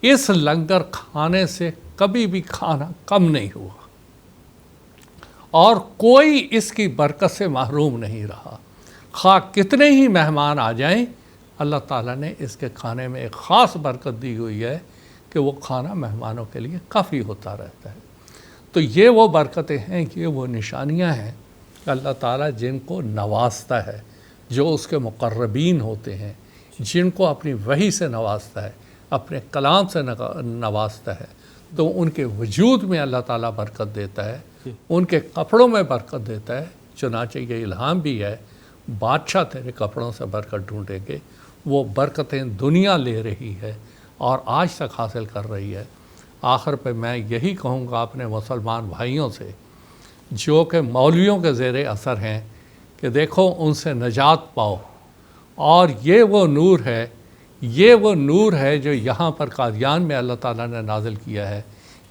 اس لنگر کھانے سے کبھی بھی کھانا کم نہیں ہوا، اور کوئی اس کی برکت سے محروم نہیں رہا۔ خواہ کتنے ہی مہمان آ جائیں، اللہ تعالیٰ نے اس کے کھانے میں ایک خاص برکت دی ہوئی ہے کہ وہ کھانا مہمانوں کے لیے کافی ہوتا رہتا ہے۔ تو یہ وہ برکتیں ہیں، یہ وہ نشانیاں ہیں کہ اللہ تعالیٰ جن کو نوازتا ہے، جو اس کے مقربین ہوتے ہیں، جن کو اپنی وحی سے نوازتا ہے، اپنے کلام سے نوازتا ہے، تو ان کے وجود میں اللہ تعالیٰ برکت دیتا ہے، ان کے کپڑوں میں برکت دیتا ہے۔ چنانچہ یہ الہام بھی ہے، بادشاہ تیرے کپڑوں سے برکت ڈھونڈیں گے۔ وہ برکتیں دنیا لے رہی ہے اور آج تک حاصل کر رہی ہے۔ آخر پہ میں یہی کہوں گا اپنے مسلمان بھائیوں سے جو کہ مولویوں کے زیر اثر ہیں کہ دیکھو ان سے نجات پاؤ، اور یہ وہ نور ہے جو یہاں پر قادیان میں اللہ تعالیٰ نے نازل کیا ہے۔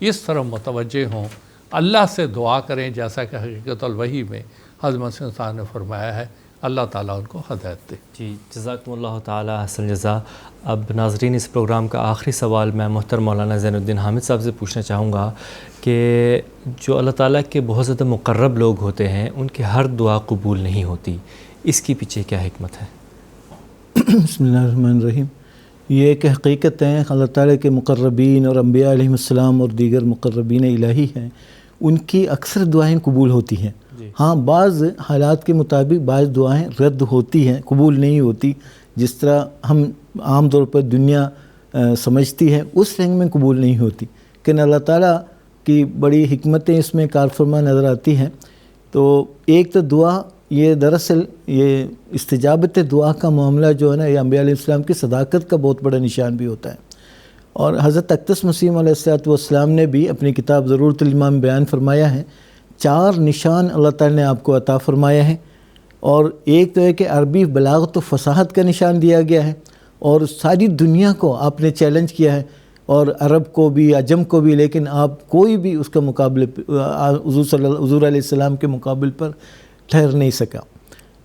اس طرف متوجہ ہوں، اللہ سے دعا کریں جیسا کہ حقیقت الوحی میں حضرت مسیح صاحب نے فرمایا ہے، اللہ تعالیٰ ان کو ہدایت دے۔ جی جزاکم اللہ تعالی حسن جزا۔ اب ناظرین اس پروگرام کا آخری سوال میں محترم مولانا زین الدین حامد صاحب سے پوچھنا چاہوں گا کہ جو اللہ تعالیٰ کے بہت زیادہ مقرب لوگ ہوتے ہیں ان کی ہر دعا قبول نہیں ہوتی، اس کی پیچھے کیا حکمت ہے؟ بسم اللہ الرحمن الرحیم۔ یہ ایک حقیقت ہے، اللہ تعالیٰ کے مقربین اور انبیاء علیہ السلام اور دیگر مقربین الہی ہیں، ان کی اکثر دعائیں قبول ہوتی ہیں۔ ہاں بعض حالات کے مطابق بعض دعائیں رد ہوتی ہیں، قبول نہیں ہوتی، جس طرح ہم عام طور پر دنیا سمجھتی ہے اس رنگ میں قبول نہیں ہوتی، لیکن اللہ تعالیٰ کی بڑی حکمتیں اس میں کار فرما نظر آتی ہیں۔ تو ایک تو دعا، یہ دراصل یہ استجابت دعا کا معاملہ جو ہے نا، یہ انبیاء علیہ السلام کی صداقت کا بہت بڑا نشان بھی ہوتا ہے۔ اور حضرت اقدس مسیح علیہ السلام نے بھی اپنی کتاب ضرورت الایمان بیان فرمایا ہے، 4 نشان اللہ تعالیٰ نے آپ کو عطا فرمایا ہے، اور ایک تو ہے کہ عربی بلاغت و فصاحت کا نشان دیا گیا ہے، اور ساری دنیا کو آپ نے چیلنج کیا ہے، اور عرب کو بھی عجم کو بھی، لیکن آپ کوئی بھی اس کا مقابلے حضور علیہ السلام کے مقابل پر ٹھہر نہیں سکا۔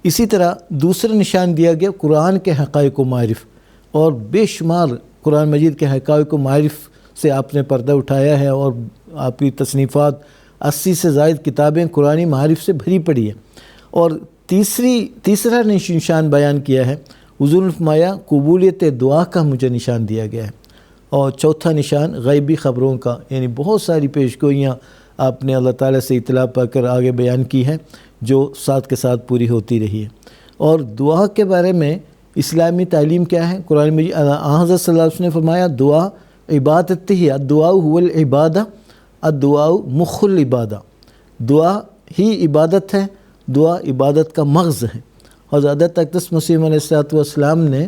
اسی طرح دوسرا نشان دیا گیا قرآن کے حقائق و معرف، اور بے شمار قرآن مجید کے حقائق و معرف سے آپ نے پردہ اٹھایا ہے، اور آپ کی تصنیفات 80 سے زائد کتابیں قرآنی معارف سے بھری پڑی ہیں۔ اور تیسرا نشان بیان کیا ہے، حضور نے فرمایا قبولیت دعا کا مجھے نشان دیا گیا ہے، اور چوتھا نشان غیبی خبروں کا، یعنی بہت ساری پیشگوئیاں آپ نے اللہ تعالیٰ سے اطلاع پا کر آگے بیان کی ہیں جو ساتھ کے ساتھ پوری ہوتی رہی ہے۔ اور دعا کے بارے میں اسلامی تعلیم کیا ہے؟ قرآن مجید حضرت صلی اللہ علیہ وسلم نے فرمایا دعا عبادت ہی، الدعاء هو العبادہ، الدعاء مخ العبادہ، دعا ہی عبادت ہے، دعا عبادت کا مغز ہے۔ حضرت اقدس مسیح علیہ السلام نے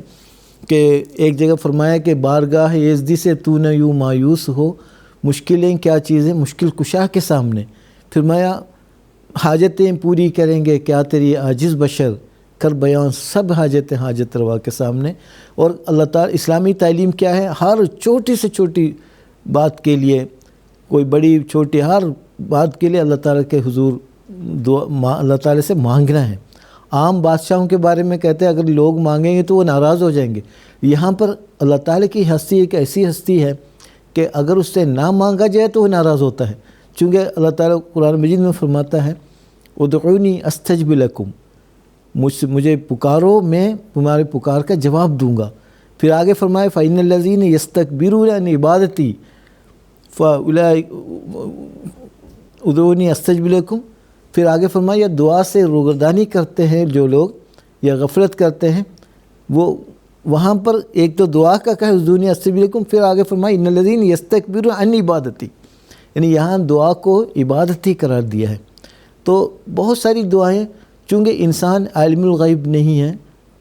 کہ ایک جگہ فرمایا کہ بارگاہ یزدی سے تو نہ یوں مایوس ہو، مشکلیں کیا چیزیں مشکل کشا کے سامنے، فرمایا حاجتیں پوری کریں گے کیا تیری عاجز بشر، کر بیان سب حاجتیں حاجت روا کے سامنے۔ اور اللہ تعالیٰ اسلامی تعلیم کیا ہے؟ ہر چھوٹی سے چھوٹی بات کے لیے کوئی بڑی چھوٹی ہر بات کے لیے اللہ تعالیٰ کے حضور دعا اللہ تعالیٰ سے مانگنا ہے۔ عام بادشاہوں کے بارے میں کہتے ہیں اگر لوگ مانگیں گے تو وہ ناراض ہو جائیں گے، یہاں پر اللہ تعالیٰ کی ہستی ایک ایسی ہستی ہے کہ اگر اس سے نہ مانگا جائے تو وہ ناراض ہوتا ہے، چونکہ اللہ تعالیٰ قرآن مجید میں فرماتا ہے ادعونی استجب لکم، مجھے پکارو میں تمہارے پکار کا جواب دوں گا۔ پھر آگے فرمائے فإن الذین یستکبرون عن عبادتی ادعونی استجب لکم، پھر آگے فرمایا دعا سے روگردانی کرتے ہیں جو لوگ یا غفلت کرتے ہیں، وہ وہاں پر ایک تو دعا کا کہا ادعونی استجب لکم، پھر آگے فرمایا ان الذین یستکبرون عن عبادتی، یعنی یہاں دعا کو عبادت ہی قرار دیا ہے۔ تو بہت ساری دعائیں، چونکہ انسان عالم الغیب نہیں ہے،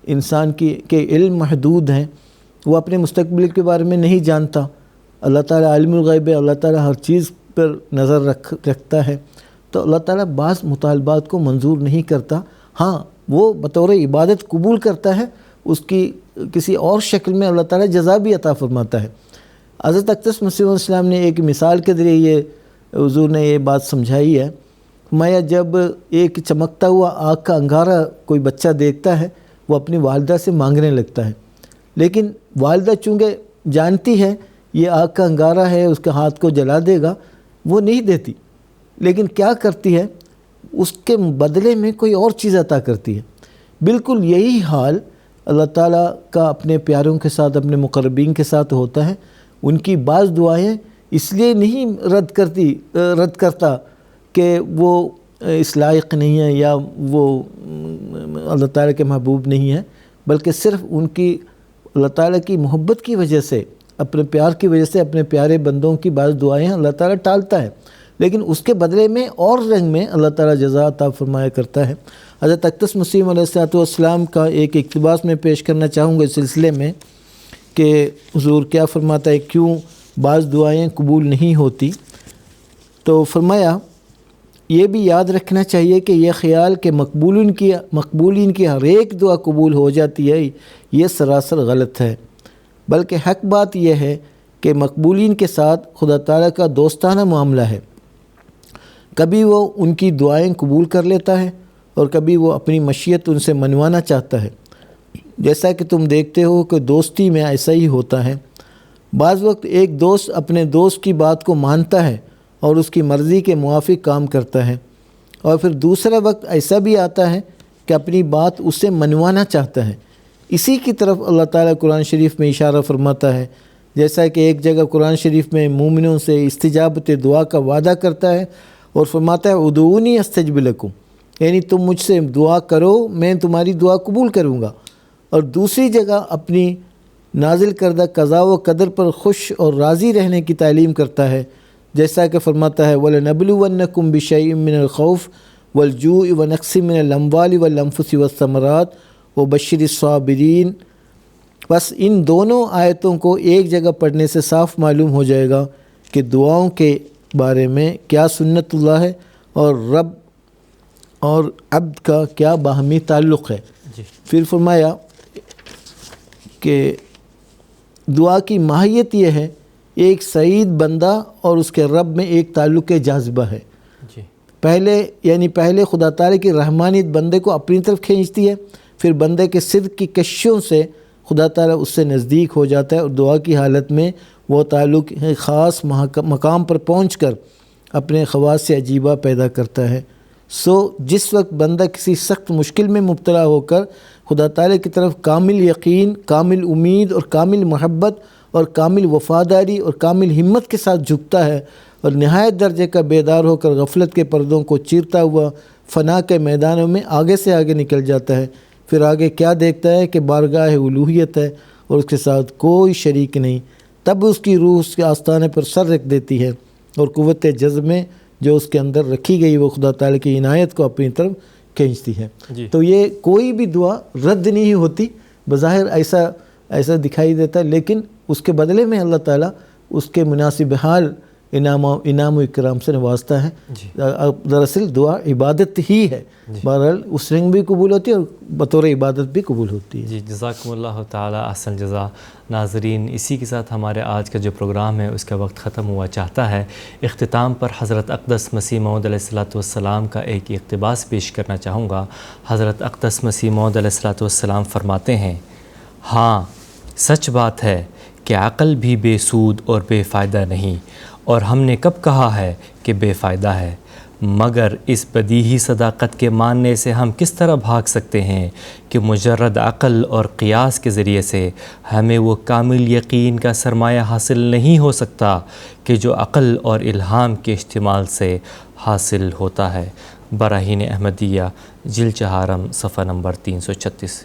انسان کے علم محدود ہیں، وہ اپنے مستقبل کے بارے میں نہیں جانتا، اللہ تعالیٰ عالم الغیب ہے، اللہ تعالیٰ ہر چیز پر نظر رکھتا ہے، تو اللہ تعالیٰ بعض مطالبات کو منظور نہیں کرتا، ہاں وہ بطور عبادت قبول کرتا ہے، اس کی کسی اور شکل میں اللہ تعالیٰ جزا بھی عطا فرماتا ہے۔ حضرت اقدس مسیح علیہ السلام نے ایک مثال کے ذریعے یہ حضور نے یہ بات سمجھائی ہے، میں جب ایک چمکتا ہوا آگ کا انگارہ کوئی بچہ دیکھتا ہے وہ اپنی والدہ سے مانگنے لگتا ہے، لیکن والدہ چونکہ جانتی ہے یہ آگ کا انگارہ ہے اس کے ہاتھ کو جلا دے گا، وہ نہیں دیتی، لیکن کیا کرتی ہے اس کے بدلے میں کوئی اور چیز عطا کرتی ہے۔ بالکل یہی حال اللہ تعالیٰ کا اپنے پیاروں کے ساتھ اپنے مقربین کے ساتھ ہوتا ہے، ان کی بعض دعائیں اس لیے نہیں رد کرتا کہ وہ اس لائق نہیں ہے یا وہ اللہ تعالیٰ کے محبوب نہیں ہے، بلکہ صرف ان کی اللہ تعالیٰ کی محبت کی وجہ سے، اپنے پیار کی وجہ سے اپنے پیارے بندوں کی بعض دعائیں اللہ تعالیٰ ٹالتا ہے، لیکن اس کے بدلے میں اور رنگ میں اللہ تعالیٰ جزا عطا فرمایا کرتا ہے۔ حضرت اقدس مسیح علیہ السلام کا ایک اقتباس میں پیش کرنا چاہوں گا اس سلسلے میں کہ حضور کیا فرماتا ہے کیوں بعض دعائیں قبول نہیں ہوتی۔ تو فرمایا یہ بھی یاد رکھنا چاہیے کہ یہ خیال کہ مقبولین کی ہر ایک دعا قبول ہو جاتی ہے یہ سراسر غلط ہے، بلکہ حق بات یہ ہے کہ مقبولین کے ساتھ خدا تعالیٰ کا دوستانہ معاملہ ہے، کبھی وہ ان کی دعائیں قبول کر لیتا ہے اور کبھی وہ اپنی مشیت ان سے منوانا چاہتا ہے، جیسا کہ تم دیکھتے ہو کہ دوستی میں ایسا ہی ہوتا ہے۔ بعض وقت ایک دوست اپنے دوست کی بات کو مانتا ہے اور اس کی مرضی کے موافق کام کرتا ہے، اور پھر دوسرا وقت ایسا بھی آتا ہے کہ اپنی بات اس سے منوانا چاہتا ہے۔ اسی کی طرف اللہ تعالیٰ قرآن شریف میں اشارہ فرماتا ہے، جیسا کہ ایک جگہ قرآن شریف میں مومنوں سے استجابت دعا کا وعدہ کرتا ہے اور فرماتا ہے ادعونی استجب لکم، یعنی تم مجھ سے دعا کرو میں تمہاری دعا قبول کروں گا، اور دوسری جگہ اپنی نازل کردہ قضاء و قدر پر خوش اور راضی رہنے کی تعلیم کرتا ہے، جیسا کہ فرماتا ہے وَلَنَبْلُوَنَّكُمْ بِشَيْءٍ مِّنَ الْخَوْفِ وَالْجُوعِ وَنَقْصٍ مِّنَ الْأَمْوَالِ وَالْأَنفُسِ وَالثَّمَرَاتِ وَبَشِّرِ الصَّابِرِينَ۔ بس ان دونوں آیتوں کو ایک جگہ پڑھنے سے صاف معلوم ہو جائے گا کہ دعاؤں کے بارے میں کیا سنت اللہ ہے اور رب اور عبد کا کیا باہمی تعلق ہے۔ پھر فرمایا کہ دعا کی ماہیت یہ ہے ایک سعید بندہ اور اس کے رب میں ایک تعلق جاذبہ ہے۔ پہلے خدا تعالیٰ کی رحمانیت بندے کو اپنی طرف کھینچتی ہے، پھر بندے کے صدق کی کششوں سے خدا تعالیٰ اس سے نزدیک ہو جاتا ہے اور دعا کی حالت میں وہ تعلق خاص مقام پر پہنچ کر اپنے خواص سے عجیبہ پیدا کرتا ہے۔ جس وقت بندہ کسی سخت مشکل میں مبتلا ہو کر خدا تعالیٰ کی طرف کامل یقین، کامل امید اور کامل محبت اور کامل وفاداری اور کامل ہمت کے ساتھ جھکتا ہے اور نہایت درجے کا بیدار ہو کر غفلت کے پردوں کو چیرتا ہوا فنا کے میدانوں میں آگے سے آگے نکل جاتا ہے، پھر آگے کیا دیکھتا ہے کہ بارگاہ الوہیت ہے اور اس کے ساتھ کوئی شریک نہیں، تب اس کی روح اس کے آستانے پر سر رکھ دیتی ہے اور قوت جذب میں جو اس کے اندر رکھی گئی وہ خدا تعالیٰ کی عنایت کو اپنی طرف کھینچتی ہے۔ تو یہ کوئی بھی دعا رد نہیں ہوتی، بظاہر ایسا دکھائی دیتا ہے، لیکن اس کے بدلے میں اللہ تعالیٰ اس کے مناسب حال انعام و اکرام سے نوازتا ہے. جی. دراصل دعا عبادت ہی ہے. بہرحال اس رنگ بھی قبول ہوتی ہے اور بطور عبادت بھی قبول ہوتی ہے. جی جزاکم اللہ تعالی احسن جزا. ناظرین اسی کے ساتھ ہمارے آج کا جو پروگرام ہے اس کا وقت ختم ہوا چاہتا ہے. اختتام پر حضرت اقدس مسیح موعود علیہ الصلوۃ والسلام کا ایک اقتباس پیش کرنا چاہوں گا. حضرت اقدس مسیح موعود علیہ الصلوۃ والسلام فرماتے ہیں، ہاں سچ بات ہے کہ عقل بھی بے سود اور بے فائدہ نہیں، اور ہم نے کب کہا ہے کہ بے فائدہ ہے؟ مگر اس بدیہی صداقت کے ماننے سے ہم کس طرح بھاگ سکتے ہیں کہ مجرد عقل اور قیاس کے ذریعے سے ہمیں وہ کامل یقین کا سرمایہ حاصل نہیں ہو سکتا کہ جو عقل اور الہام کے استعمال سے حاصل ہوتا ہے. براہین احمدیہ جلد 4 صفحہ نمبر 336.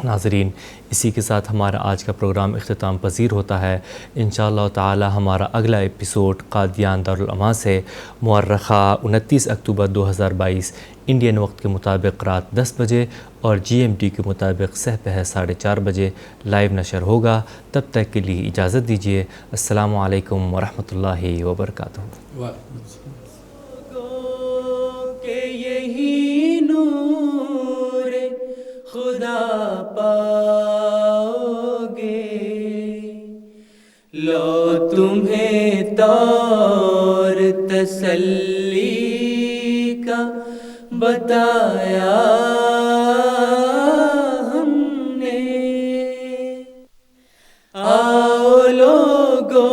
ناظرین اسی کے ساتھ ہمارا آج کا پروگرام اختتام پذیر ہوتا ہے. انشاءاللہ تعالی ہمارا اگلا ایپیسوڈ قادیان دارالعلماء سے مورخہ 29 اکتوبر 2022 انڈین وقت کے مطابق رات 10 بجے اور GMT کے مطابق سہ پہر 4:30 بجے لائیو نشر ہوگا. تب تک کے لیے اجازت دیجیے. السلام علیکم ورحمۃ اللہ وبرکاتہ. کہ یہی نور خدا پاؤ گے، لو تمہیں طور تسلی کا بتایا ہم نے. آؤ لوگو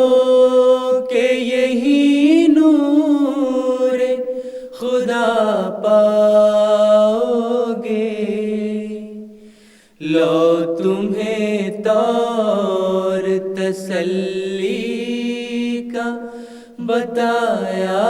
کہ یہی نور خدا پاؤ گے، لو تمہیں طور تسلی کا بتایا